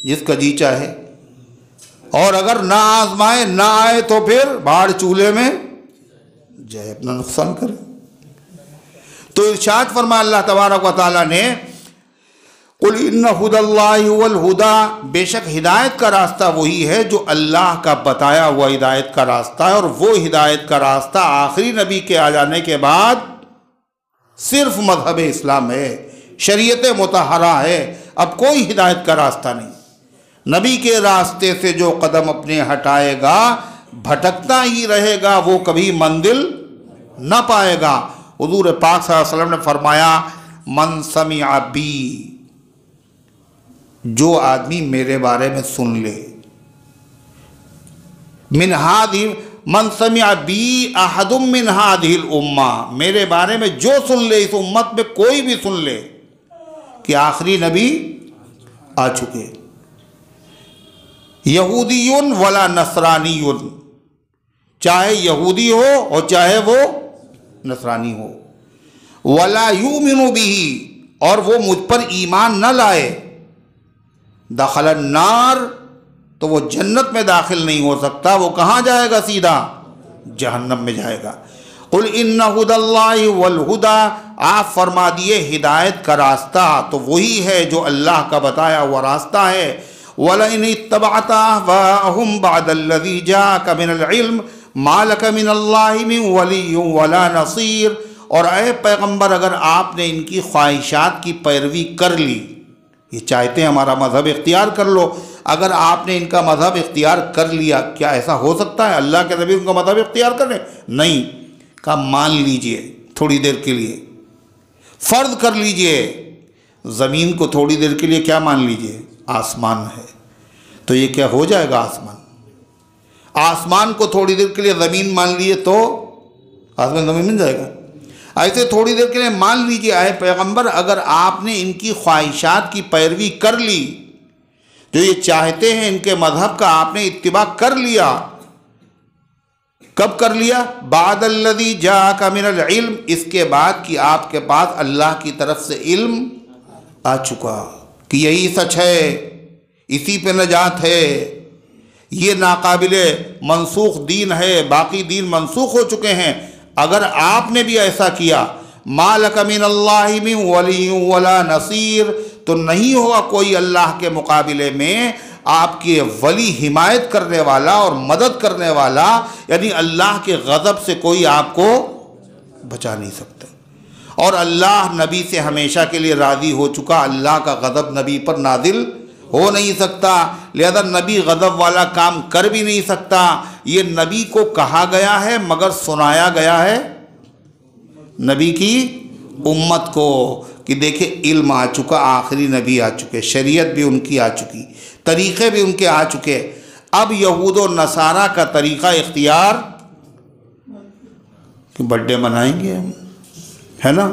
जिसका जी चाहे, और अगर ना आजमाए ना आए तो फिर भाड़ चूल्हे में जाए, अपना नुकसान करे। तो इरशाद फरमाया अल्लाह तबारक व तआला ने, कुल इन्ना हुदल्लाहि हुवल हुदा, बेशक हिदायत का रास्ता वही है जो अल्लाह का बताया हुआ हिदायत का रास्ता है, और वो हिदायत का रास्ता आखिरी नबी के आ जाने के बाद सिर्फ मजहब इस्लाम है, शरीयत मुतहरा है, अब कोई हिदायत का रास्ता नहीं। नबी के रास्ते से जो कदम अपने हटाएगा भटकता ही रहेगा, वो कभी मंजिल न पाएगा। हुजूर पाक सल्लल्लाहु अलैहि वसल्लम ने फरमाया, मन समिअ बी, जो आदमी मेरे बारे में सुन ले, मिन हादि मन समिअ बी अहदुम मिन हादिहिल उम्मा, मेरे बारे में जो सुन ले, इस उम्मत में कोई भी सुन ले कि आखिरी नबी आ चुके, यहूदियुन वला नसरानियुन, चाहे यहूदी हो और चाहे वो नसरानी हो, वला युमिनु बिही, और वो मुझ पर ईमान न लाए, दखलन नार, तो वो जन्नत में दाखिल नहीं हो सकता, वो कहाँ जाएगा? सीधा जहन्नम में जाएगा। कुल इन्ना हुदल्लाहि वल हुदा, आप फरमा दिए हिदायत का रास्ता तो वही है जो अल्लाह का बताया हुआ रास्ता है। वलइन इत्तबअता अहवाअहुम बअदल्लज़ी जाअका मिनल इल्म मा लका मिनल्लाहि मिन वलिय्यिन वला नसीर, और ऐ पैगंबर अगर आपने इनकी ख्वाहिशात की पैरवी कर ली, ये चाहते हैं हमारा मज़हब इख्तियार कर लो, अगर आपने इनका मज़हब इख्तियार कर लिया, क्या ऐसा हो सकता है अल्लाह के नबी उनका मज़हब इख्तियार करें? नहीं, का मान लीजिए थोड़ी देर के लिए, फ़र्ज कर लीजिए ज़मीन को थोड़ी देर के लिए क्या मान लीजिए? आसमान है, तो ये क्या हो जाएगा? आसमान। आसमान को थोड़ी देर के लिए ज़मीन मान लिए तो आसमान ज़मीन मिल जाएगा। ऐसे थोड़ी देर के लिए मान लीजिए आए पैगंबर अगर आपने इनकी ख्वाहिशात की पैरवी कर ली, जो ये चाहते हैं इनके मज़हब का आपने इत्तिबा कर लिया, कब कर लिया? बादल्लज़ी जाअका मिनल इल्म, इसके बाद कि आपके पास अल्लाह की तरफ से इल्म आ चुका कि यही सच है, इसी पे नजात है, ये नाकाबिले मनसूख दीन है, बाकी दीन मनसूख हो चुके हैं। अगर आपने भी ऐसा किया, मा लका मिनल्लाहि मिन वलिय्यिन वला नसीर, तो नहीं होगा कोई अल्लाह के मुकाबले में आपके वली, हिमायत करने वाला और मदद करने वाला, यानी अल्लाह के गज़ब से कोई आपको बचा नहीं सकता। और अल्लाह नबी से हमेशा के लिए राज़ी हो चुका, अल्लाह का गज़ब नबी पर नादिल हो नहीं सकता, लिहाजा नबी गज़ब वाला काम कर भी नहीं सकता। ये नबी को कहा गया है मगर सुनाया गया है नबी की उम्मत को कि देखे इल्म आ चुका, आखिरी नबी आ चुके, शरीयत भी उनकी आ चुकी, तरीक़े भी उनके आ चुके। अब यहूद और नसारा का तरीक़ा इख्तियार कि बर्थडे मनाएंगे हम, है ना,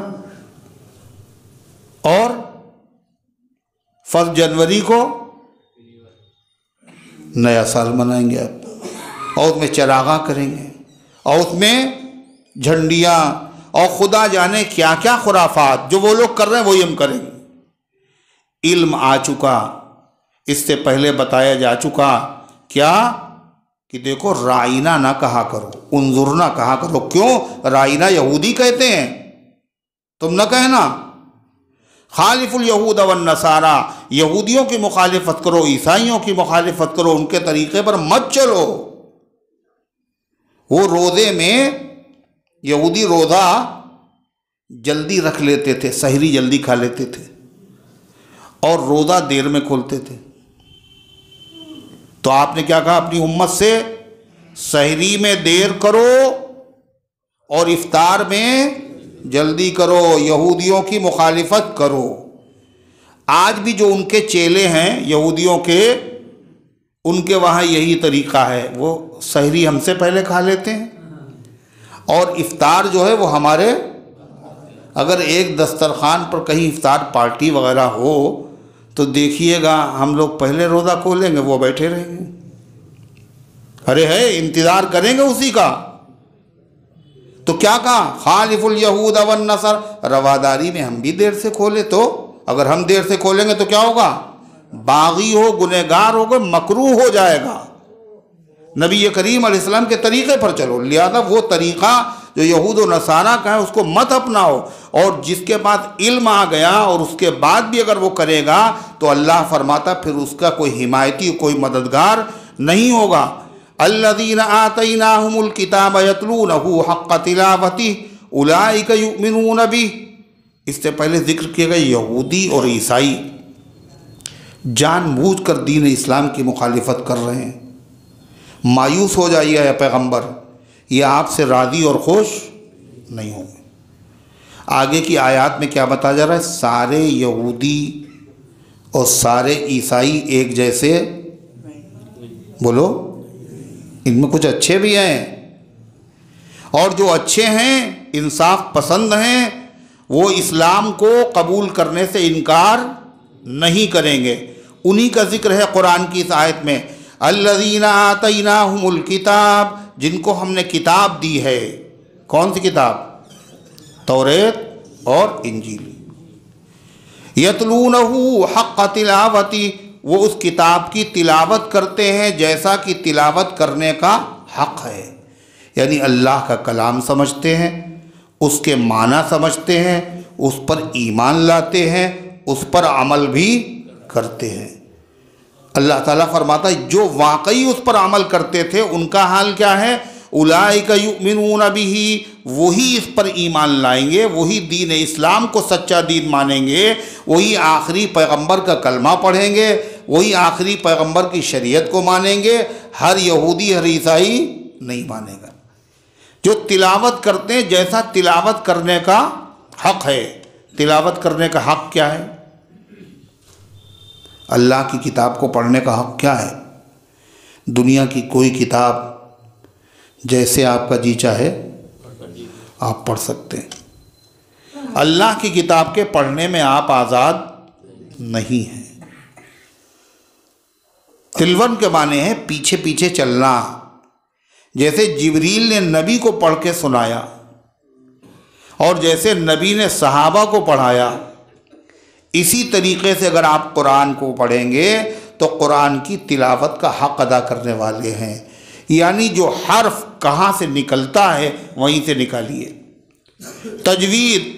और 1 जनवरी को नया साल मनाएंगे आप, और उसमें चरागा करेंगे और उसमें झंडियाँ और खुदा जाने क्या क्या खुराफात जो वो लोग कर रहे हैं वही हम करेंगे। इल्म आ चुका, इससे पहले बताया जा चुका क्या कि देखो राइना ना कहा करो, उन्जुर ना कहा करो। क्यों? राइना यहूदी कहते हैं, तुम न कहना। खालिफुल यहूद वन नसारा, यहूदियों की मुखालिफत करो, ईसाइयों की मुखालिफत करो, उनके तरीक़े पर मत चलो। वो रोज़े में यहूदी रोज़ा जल्दी रख लेते थे, सहरी जल्दी खा लेते थे और रोज़ा देर में खोलते थे। तो आपने क्या कहा अपनी उम्मत से? सहरी में देर करो और इफ्तार में जल्दी करो, यहूदियों की मुखालिफत करो। आज भी जो उनके चेले हैं यहूदियों के, उनके वहाँ यही तरीक़ा है, वो सहरी हमसे पहले खा लेते हैं और इफ्तार जो है वो हमारे, अगर एक दस्तरखान पर कहीं इफ्तार पार्टी वगैरह हो तो देखिएगा हम लोग पहले रोज़ा खोलेंगे, वो बैठे रहेंगे, अरे है इंतज़ार करेंगे उसी का। तो क्या कहा, खालिफुल यहूद वन नसर, रवादारी में हम भी देर से खोले तो अगर हम देर से खोलेंगे तो क्या होगा, बागी हो, गुनहगार होगा, मकरूह हो जाएगा। नबी करीम अलैहिस्सलाम के तरीक़े पर चलो, लिहाजा वो तरीक़ा जो यहूद व नसारा का है उसको मत अपनाओ। और जिसके पास इल्म आ गया और उसके बाद भी अगर वो करेगा तो अल्लाह फरमाता फिर उसका कोई हिमायती, कोई मददगार नहीं होगा। अल्लज़ीना आतैनाहुमुल किताब यतलूनहु हक़्क़ तिलावतिही उलाइका युमिनून बिही। इससे पहले जिक्र किया गया यहूदी और ईसाई जानबूझकर दीन इस्लाम की मुखालिफत कर रहे हैं। मायूस हो जाइए या पैगंबर, ये आपसे राज़ी और खुश नहीं होंगे। आगे की आयत में क्या बताया जा रहा है, सारे यहूदी और सारे ईसाई एक जैसे, बोलो, इनमें कुछ अच्छे भी हैं और जो अच्छे हैं, इंसाफ पसंद हैं, वो इस्लाम को कबूल करने से इनकार नहीं करेंगे। उन्हीं का जिक्र है कुरान की इस आयत में, अल्लज़ीना आतैनाहुमुल किताब, जिनको हमने किताब दी है। कौन सी किताब, तौरेत और इंजील। यतलूनहु हक़्क़ तिलावती, वो उस किताब की तिलावत करते हैं जैसा कि तिलावत करने का हक़ है, यानी अल्लाह का कलाम समझते हैं, उसके माना समझते हैं, उस पर ईमान लाते हैं, उस पर अमल भी करते हैं। अल्लाह ताला फरमाता है जो वाकई उस पर अमल करते थे उनका हाल क्या है, उलाइका युमिनून बिही, वही इस पर ईमान लाएंगे, वही दीन इस्लाम को सच्चा दीन मानेंगे, वही आखिरी पैगंबर का कलमा पढ़ेंगे, वही आखिरी पैगंबर की शरीयत को मानेंगे। हर यहूदी हर ईसाई नहीं मानेगा। जो तिलावत करते हैं जैसा तिलावत करने का हक़ है। तिलावत करने का हक़ क्या है, अल्लाह की किताब को पढ़ने का हक़ क्या है। दुनिया की कोई किताब जैसे आपका जी चाहे आप पढ़ सकते हैं, अल्लाह की किताब के पढ़ने में आप आज़ाद नहीं हैं। तिलवन के माने हैं पीछे पीछे चलना। जैसे जिब्रील ने नबी को पढ़ के सुनाया और जैसे नबी ने सहाबा को पढ़ाया, इसी तरीक़े से अगर आप कुरान को पढ़ेंगे तो कुरान की तिलावत का हक़ अदा करने वाले हैं। यानी जो हर्फ कहाँ से निकलता है वहीं से निकालिए। तजवीद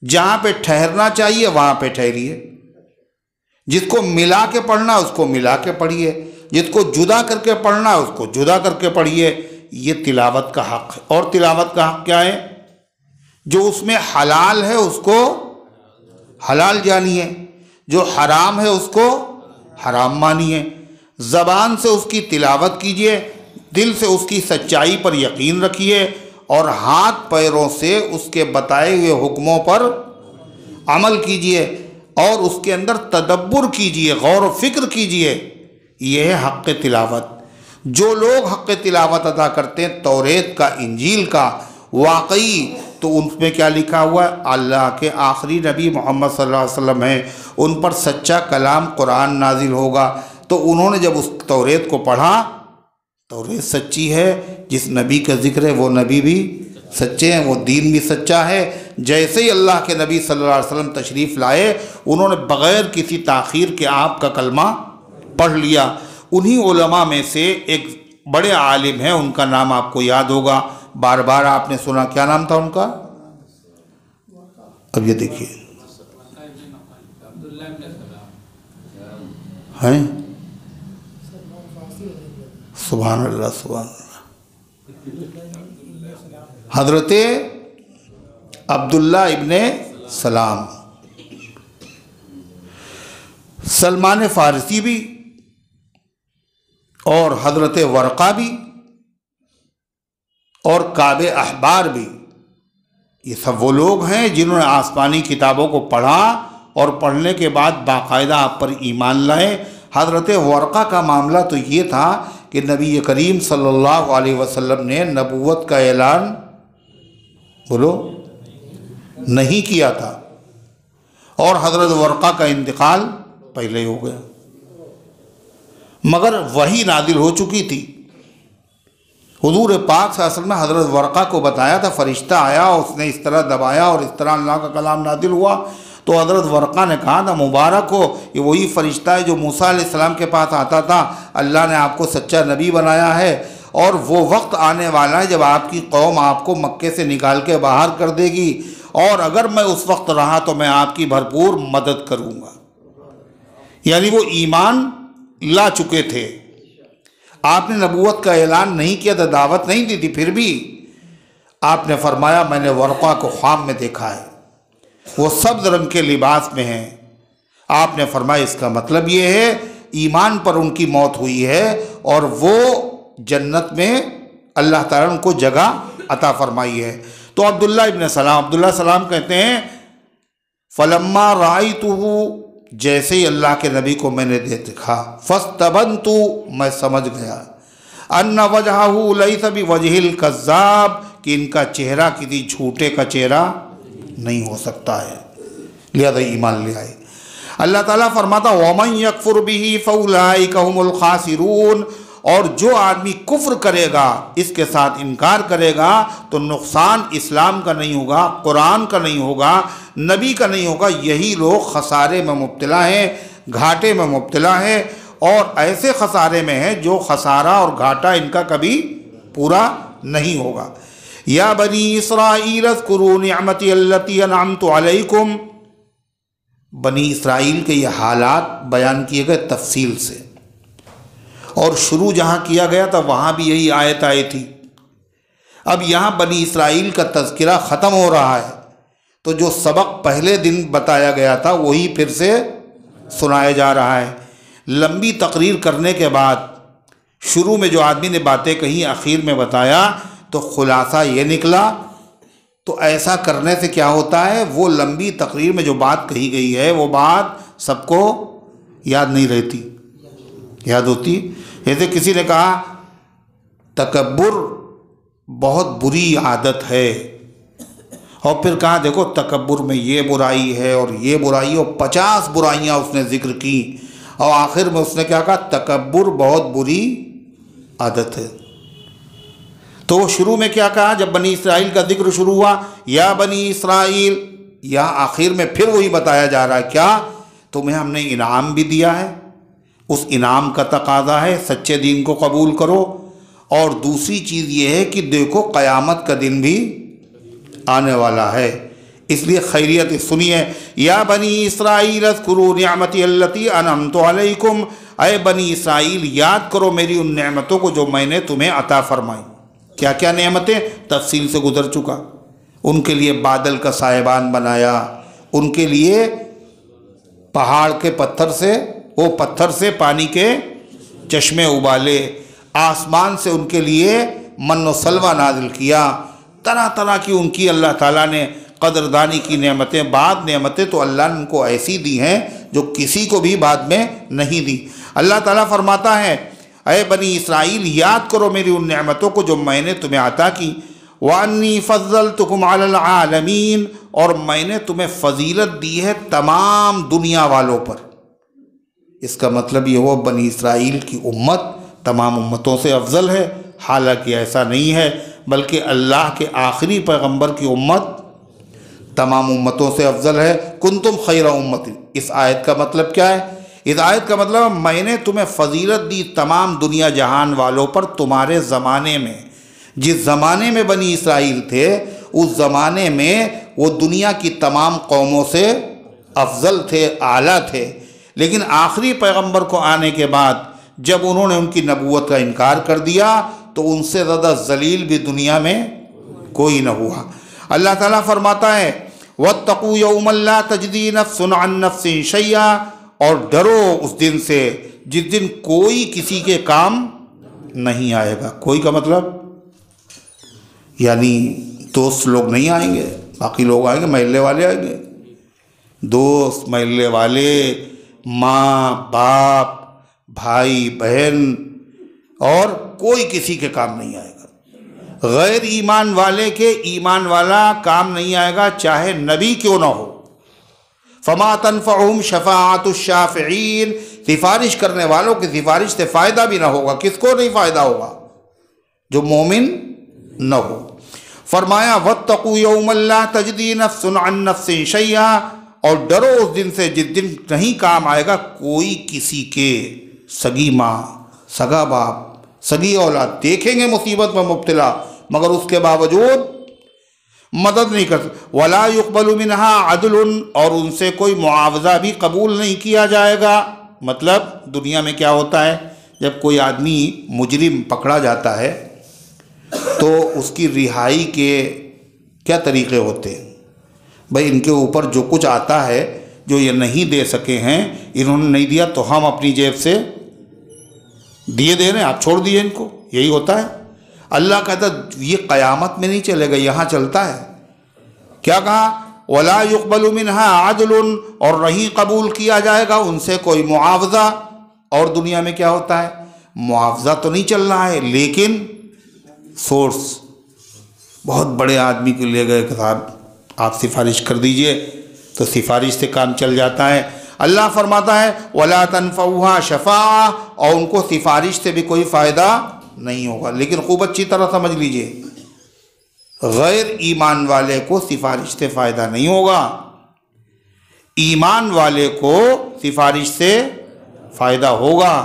जहाँ पे ठहरना चाहिए वहाँ पे ठहरिए। जिसको मिला के पढ़ना उसको मिला के पढ़िए, जिसको जुदा करके पढ़ना उसको जुदा करके पढ़िए। ये तिलावत का हक़ है। और तिलावत का हक़ क्या है, जो उसमें हलाल है उसको हलाल जानिए, जो हराम है उसको हराम मानिए। ज़बान से उसकी तिलावत कीजिए, दिल से उसकी सच्चाई पर यकीन रखिए और हाथ पैरों से उसके बताए हुए हुक्मों पर अमल कीजिए और उसके अंदर तदब्बुर कीजिए, गौर व फिक्र कीजिए। यह है हक़ तिलावत। जो लोग हक़ तिलावत अदा करते हैं तौरेत का, इंजील का, वाकई तो उसमें क्या लिखा हुआ है, अल्लाह के आखिरी नबी मोहम्मद सल्लल्लाहु अलैहि वसल्लम हैं, उन पर सच्चा कलाम कुरान नाजिल होगा। तो उन्होंने जब उस तौरेत को पढ़ा, तौरेत सच्ची है, जिस नबी का जिक्र है वो नबी भी सच्चे हैं, वो दीन भी सच्चा है। जैसे ही अल्लाह के नबी सल्लल्लाहु अलैहि वसल्लम तशरीफ़ लाए, उन्होंने बग़ैर किसी ताख़ीर के आपका कलमा पढ़ लिया। उन्हीं उलमा में से एक बड़े आलिम हैं, उनका नाम आपको याद होगा, बार बार आपने सुना, क्या नाम था उनका। अब ये देखिए हैं, सुभान अल्लाह सुभान अल्लाह, हज़रते अब्दुल्ला इब्ने सलाम। सलमान फ़ारसी भी और हज़रत वर्क़ा भी और काबे अहबार भी, ये सब वो लोग हैं जिन्होंने आसमानी किताबों को पढ़ा और पढ़ने के बाद बाकायदा आप पर ईमान लाए। हज़रत वर्क़ा का मामला तो ये था कि नबी करीम सल्लल्लाहु अलैहि वसल्लम ने नबूवत का ऐलान, बोलो, नहीं किया था और हज़रत वर्क़ा का इंतकाल पहले ही हो गया, मगर वही नादिल हो चुकी थी। हुजूर पाक सल्लल्लाहु अलैहि वसल्लम ने हज़रत वर्क़ा को बताया था, फ़रिश्ता आया, उसने इस तरह दबाया और इस तरह अल्लाह का कलाम नादिल हुआ। तो हज़रत वर्क़ा ने कहा था, मुबारक हो, ये वही फ़रिश्ता है जो मूसा अलैहिस्सलाम के पास आता था, अल्लाह ने आपको सच्चा नबी बनाया है और वो वक्त आने वाला है जब आपकी कौम आपको मक्के से निकाल के बाहर कर देगी, और अगर मैं उस वक्त रहा तो मैं आपकी भरपूर मदद करूँगा। यानी वो ईमान ला चुके थे, आपने नबूवत का ऐलान नहीं किया था, दावत नहीं दी थी, फिर भी आपने फरमाया मैंने वर्क़ा को ख्वाब में देखा है, वो सब्ज़ रंग के लिबास में हैं। आपने फरमाया इसका मतलब ये है ईमान पर उनकी मौत हुई है और वो जन्नत में अल्लाह ताला ने उनको जगह अता फरमाई है। तो अब्दुल्ला सलाम कहते हैं फलम्मा राइतुहु, जैसे ही अल्लाह के नबी को मैंने देखा, फस्तबन्तु, मैं समझ गया, अन्ना वजहहु लैसा बिवजहिल कज़्ज़ाब, कि इनका चेहरा किसी झूठे का चेहरा नहीं हो सकता है, लिहाजा ईमान ले आए। अल्लाह ताला फरमाता वमन यकफुर बिही फउलाइका हुमुल खासिरून, और जो आदमी कुफ्र करेगा, इसके साथ इनकार करेगा, तो नुकसान इस्लाम का नहीं होगा, कुरान का नहीं होगा, नबी का नहीं होगा, यही लोग खसारे में मुब्तला हैं, घाटे में मुब्तला हैं, और ऐसे खसारे में हैं जो खसारा और घाटा इनका कभी पूरा नहीं होगा। या बनी इसराईल अज़्कुरू निअमती अल्लती अनअमतु अलैकुम, बनी इसराइल के ये हालात बयान किए गए तफसील से, और शुरू जहाँ किया गया था वहाँ भी यही आयत आई थी। अब यहाँ बनी इसराइल का तज़किरा ख़त्म हो रहा है, तो जो सबक पहले दिन बताया गया था वही फिर से सुनाया जा रहा है। लंबी तकरीर करने के बाद शुरू में जो आदमी ने बातें कही आखिर में बताया, तो खुलासा ये निकला। तो ऐसा करने से क्या होता है, वो लंबी तकरीर में जो बात कही गई है वो बात सबको याद नहीं रहती, याद होती। जैसे किसी ने कहा तकब्बुर बहुत बुरी आदत है, और फिर कहा देखो तकब्बुर में ये बुराई है और ये बुराई, और 50 बुराइयाँ उसने जिक्र की, और आखिर में उसने क्या कहा, तकब्बुर बहुत बुरी आदत है। तो वो शुरू में क्या कहा, जब बनी इसराइल का जिक्र शुरू हुआ, या बनी इसराइल, या आखिर में फिर वही बताया जा रहा है, क्या तुम्हें हमने इनाम भी दिया है, उस इनाम का तकाजा है सच्चे दीन को कबूल करो, और दूसरी चीज़ ये है कि देखो क़यामत का दिन भी आने वाला है, इसलिए खैरियत सुनिए। या बनी इसराइल अज़्कुरू निअमती अल्लती अनअमतु अलैकुम, ऐ बनी इसराइल याद करो मेरी उन नेमतों को जो मैंने तुम्हें अता फरमाई। क्या क्या नेमतें, तफसील से गुजर चुका। उनके लिए बादल का साहिबान बनाया, उनके लिए पहाड़ के पत्थर से पानी के चश्मे उबाले, आसमान से उनके लिए मन्नो सलवा नाजिल किया, तरह तरह की उनकी अल्लाह ताला ने कदरदानी की नेमतें, बाद नेमतें तो अल्लाह ने उनको ऐसी दी हैं जो किसी को भी बाद में नहीं दी। अल्लाह ताला फरमाता है ऐ बनी इसराइल याद करो मेरी उन नेमतों को जो मैंने तुम्हें अता की, वान्नी फज़्ज़लतुकुम अलल आलमीन, और मैंने तुम्हें फ़जीलत दी है तमाम दुनिया वालों पर। इसका मतलब ये हुआ बनी इसराइल की उम्मत तमाम उम्मतों से अफजल है, हालांकि ऐसा नहीं है, बल्कि अल्लाह के आखिरी पैगंबर की उम्मत तमाम उम्मतों से अफजल है। कुंतुम खैरा उम्मतिन, इस आयत का मतलब क्या है, इस आयत का मतलब मैंने तुम्हें फ़जीलत दी तमाम दुनिया जहान वालों पर तुम्हारे ज़माने में। जिस ज़माने में बनी इसराइल थे उस ज़माने में वो दुनिया की तमाम कौमों से अफजल थे, आला थे, लेकिन आखिरी पैगंबर को आने के बाद जब उन्होंने उनकी नबूवत का इनकार कर दिया तो उनसे ज़्यादा जलील भी दुनिया में कोई न हुआ। अल्लाह ताला फरमाता है वत्तक़ू यौमन ला तजदी नफ्सुन अन नफ्सिन शैया, और डरो उस दिन से जिस दिन कोई किसी के काम नहीं आएगा। कोई का मतलब यानी दोस्त लोग नहीं आएंगे, बाकी लोग आएंगे, महल्ले वाले आएंगे, दोस्त महल्ले वाले, माँ बाप भाई बहन, और कोई किसी के काम नहीं आएगा। गैर ईमान वाले के ईमान वाला काम नहीं आएगा, चाहे नबी क्यों ना हो। फमा तनफ़अहुम शफ़ाअतुश शाफ़िईन, सिफारिश करने वालों की सिफारिश से फ़ायदा भी ना होगा। किसको नहीं फ़ायदा होगा? जो मोमिन न हो। फरमाया वत्तक़ू यौमन ला तजदी नफ्सुन अन नफ्सिन शैआ, और डरो उस दिन से जिस दिन नहीं काम आएगा कोई किसी के, सगी माँ, सगा बाप, सगी औलाद देखेंगे मुसीबत में मुब्तला, मगर उसके बावजूद मदद नहीं कर सकते। वला युक़बलु मिनहा अदलुन, और उनसे कोई मुआवजा भी कबूल नहीं किया जाएगा। मतलब दुनिया में क्या होता है, जब कोई आदमी मुजरिम पकड़ा जाता है तो उसकी रिहाई के क्या तरीक़े होते हैं? भाई इनके ऊपर जो कुछ आता है, जो ये नहीं दे सके हैं, इन्होंने नहीं दिया तो हम अपनी जेब से दिए दे रहे हैं, आप छोड़ दिए इनको, यही होता है। अल्लाह कहता ये क़यामत में नहीं चलेगा, यहाँ चलता है। क्या कहा? वला युक़बलु मिनहा अदलुन, और नहीं कबूल किया जाएगा उनसे कोई मुआवजा। और दुनिया में क्या होता है, मुआवजा तो नहीं चल रहा है, लेकिन सोर्स बहुत बड़े आदमी को ले गए कि साहब आप सिफारिश कर दीजिए, तो सिफारिश से काम चल जाता है। अल्लाह फरमाता है वला तनफ़उहा शफ़ाअ, और उनको सिफारिश से भी कोई फ़ायदा नहीं होगा। लेकिन खूब अच्छी तरह समझ लीजिए, गैर ईमान वाले को सिफारिश से फ़ायदा नहीं होगा, ईमान वाले को सिफारिश से फ़ायदा होगा।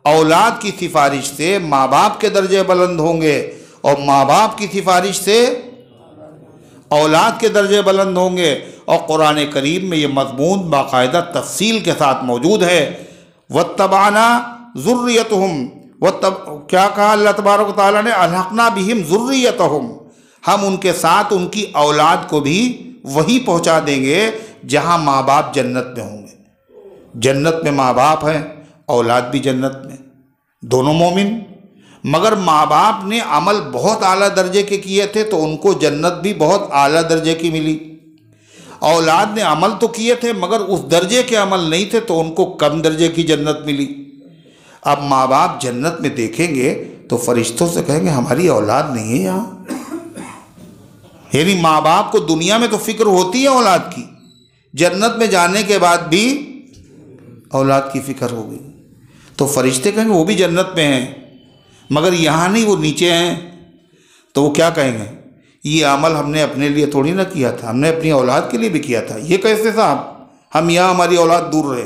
औलाद की सिफारिश से माँ बाप के दर्जे बुलंद होंगे, और माँ बाप की सिफारिश से औलाद के दर्जे बुलंद होंगे। और कुरान करीम में ये मज़मून बाकायदा तफसील के साथ मौजूद है। वत्तबाना ज़ुर्रियतहुम, क्या कहा अल्लाह तबारक व तआला ने? अलहक़ना बिहिम ज़ुर्रियतहुम, हम उनके साथ उनकी औलाद को भी वही पहुँचा देंगे जहाँ माँ बाप जन्नत में होंगे। जन्नत में माँ बाप हैं, औलाद भी जन्नत में, दोनों मोमिन। मगर माँ बाप ने अमल बहुत आला दर्जे के किए थे तो उनको जन्नत भी बहुत आला दर्जे की मिली। औलाद ने अमल तो किए थे मगर उस दर्जे के अमल नहीं थे तो उनको कम दर्जे की जन्नत मिली। अब माँ बाप जन्नत में देखेंगे तो फरिश्तों से कहेंगे हमारी औलाद नहीं है यहाँ। यानी माँ बाप को दुनिया में तो फिक्र होती है औलाद की, जन्नत में जाने के बाद भी औलाद की फिक्र होगी। तो फरिश्ते कहेंगे वो भी जन्नत में हैं मगर यहाँ नहीं, वो नीचे हैं। तो वो क्या कहेंगे? ये अमल हमने अपने लिए थोड़ी ना किया था, हमने अपनी औलाद के लिए भी किया था। ये कैसे साहब, हम यहाँ हमारी औलाद दूर रहे।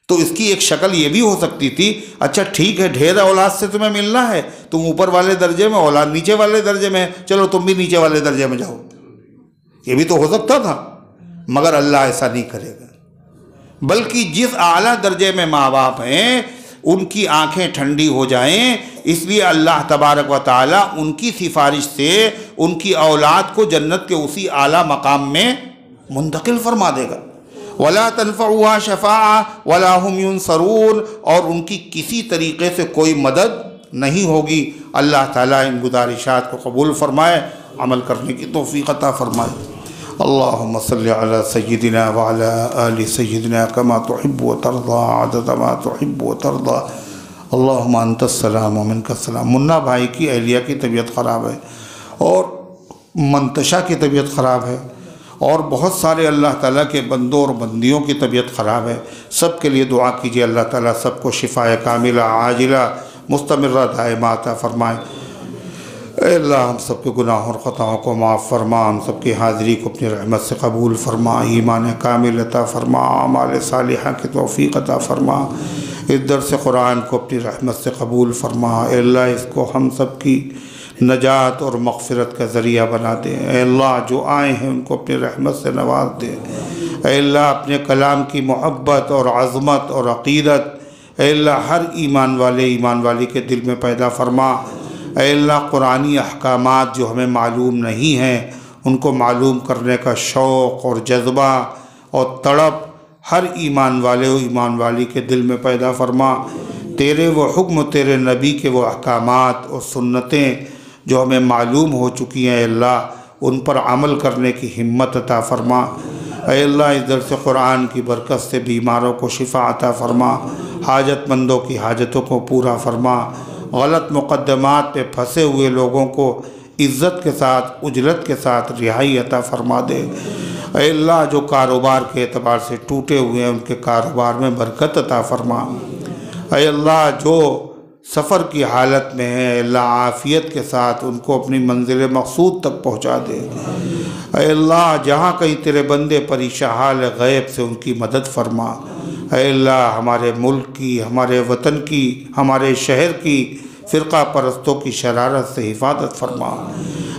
तो इसकी एक शक्ल ये भी हो सकती थी, अच्छा ठीक है ढेर औलाद से तुम्हें मिलना है, तुम ऊपर वाले दर्जे में, औलाद नीचे वाले दर्जे में है, चलो तुम भी नीचे वाले दर्जे में जाओ। ये भी तो हो सकता था, मगर अल्लाह ऐसा नहीं करेगा। बल्कि जिस आला दर्जे में माँ बाप हैं उनकी आंखें ठंडी हो जाएं, इसलिए अल्लाह तबारक व तआला उनकी सिफारिश से उनकी औलाद को जन्नत के उसी आला मकाम में मुंतकिल फरमा देगा। वला तनफ़उहा शफ़ाअ वला हुम युनसरून, और उनकी किसी तरीक़े से कोई मदद नहीं होगी। अल्लाह ताला इन गुजारिशात को कबूल फ़रमाए, अमल करने की तौफ़ीक़ अता फ़रमाए। अल्लाहुम्मा सल्लि अला सय्यिदिना व अला आलि सय्यिदिना कमा तुहिब्बु व तर्ज़ा अदद मा तुहिब्बु व तर्ज़ा। अल्लाहुम्मा अंतस्सलाम व मिनकस्सलाम। मुन्ना भाई की अहलिया की तबीयत ख़राब है और मंतशा की तबीयत ख़राब है और बहुत सारे अल्लाह ताला के बंदों और बंदियों की तबीयत ख़राब है। सब के लिए दुआ कीजिए, अल्लाह ताला सबको शिफ़ाए कामिला आजिला मुस्तमिर्रा दाइमा अता फ़रमाए। अल्लाह हम सब के गुनाहों और ख़ताओं को माफ़ फ़रमा, हम सब की हाज़िरी को अपनी रहमत से कबूल फ़रमा, ईमान कामिल अता फ़रमा, अमाल सालिहा की तौफ़ीक़ अता फ़रमा, इस दर्स कुरान को अपनी रहमत से कबूल फ़रमा। अल्लाह इसको हम सब की नजात और मग़फ़िरत का ज़रिया बना दे। अल्लाह जो आए हैं उनको अपनी रहमत से नवाज दे। अल्लाह अपने कलाम की मोहब्बत और अज़मत और अक़ीदत अल्लाह हर ईमान वाली के दिल में पैदा फ़रमा। अल्लाह कुरानी अहकामात जो हमें मालूम नहीं हैं उनको मालूम करने का शौक़ और जज्बा और तड़प हर ईमान वाली के दिल में पैदा फ़रमा। तेरे वो हुक्म, तेरे नबी के वो अहकामात और सुन्नतें जो हमें मालूम हो चुकी हैं अल्लाह उन पर अमल करने की हिम्मत अता फ़रमा। अल्लाह इस दर्स कुरान की बरकत से बीमारों को शिफ़ा अता फ़रमा, हाजतमंदों की हाजतों को पूरा फ़रमा, गलत मुक़द्दमात पे फंसे हुए लोगों को इज़्ज़त के साथ उजलत के साथ रिहाई अता फ़रमा दे। ऐ अल्लाह जो कारोबार के एतबार से टूटे हुए हैं उनके कारोबार में बरकत अता फरमा। ऐ अल्लाह जो सफ़र की हालत में है अल्लाह आफ़ियत के साथ उनको अपनी मंजिल मक़सूद तक पहुँचा दे। ऐ अल्लाह जहाँ कहीं तेरे बंदे परेशान गैब से उनकी मदद फरमा। ऐ अल्लाह हमारे मुल्क की, हमारे वतन की, हमारे शहर की फ़िरक़ा परस्तों की शरारत से हिफाजत फरमा।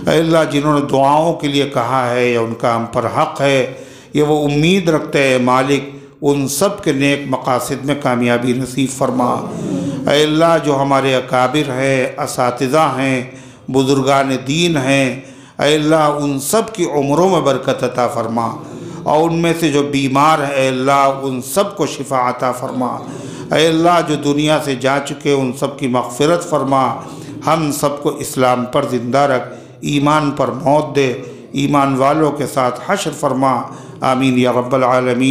ऐ अल्लाह जिन्होंने दुआओं के लिए कहा है या उनका हम पर हक़ है ये वो उम्मीद रखते हैं मालिक, उन सब के नेक मकासद में कामयाबी नसीब फरमा। ऐ अल्लाह जो हमारे अकाबिर हैं, असातिज़ा हैं, बुज़ुर्गान दीन हैं, ऐ अल्लाह उन सब की उम्रों में बरकत अता फरमा और उनमें से जो बीमार हैं ऐ अल्लाह उन सब को शिफा अता फरमा। ऐ अल्लाह जो दुनिया से जा चुके उन सब की मग़फ़िरत फरमा। हम सबको इस्लाम पर ज़िंदा रख, ईमान पर मौत दे, ईमान वालों के साथ हश्र फरमा। आमीन या रब्बल आलमीन।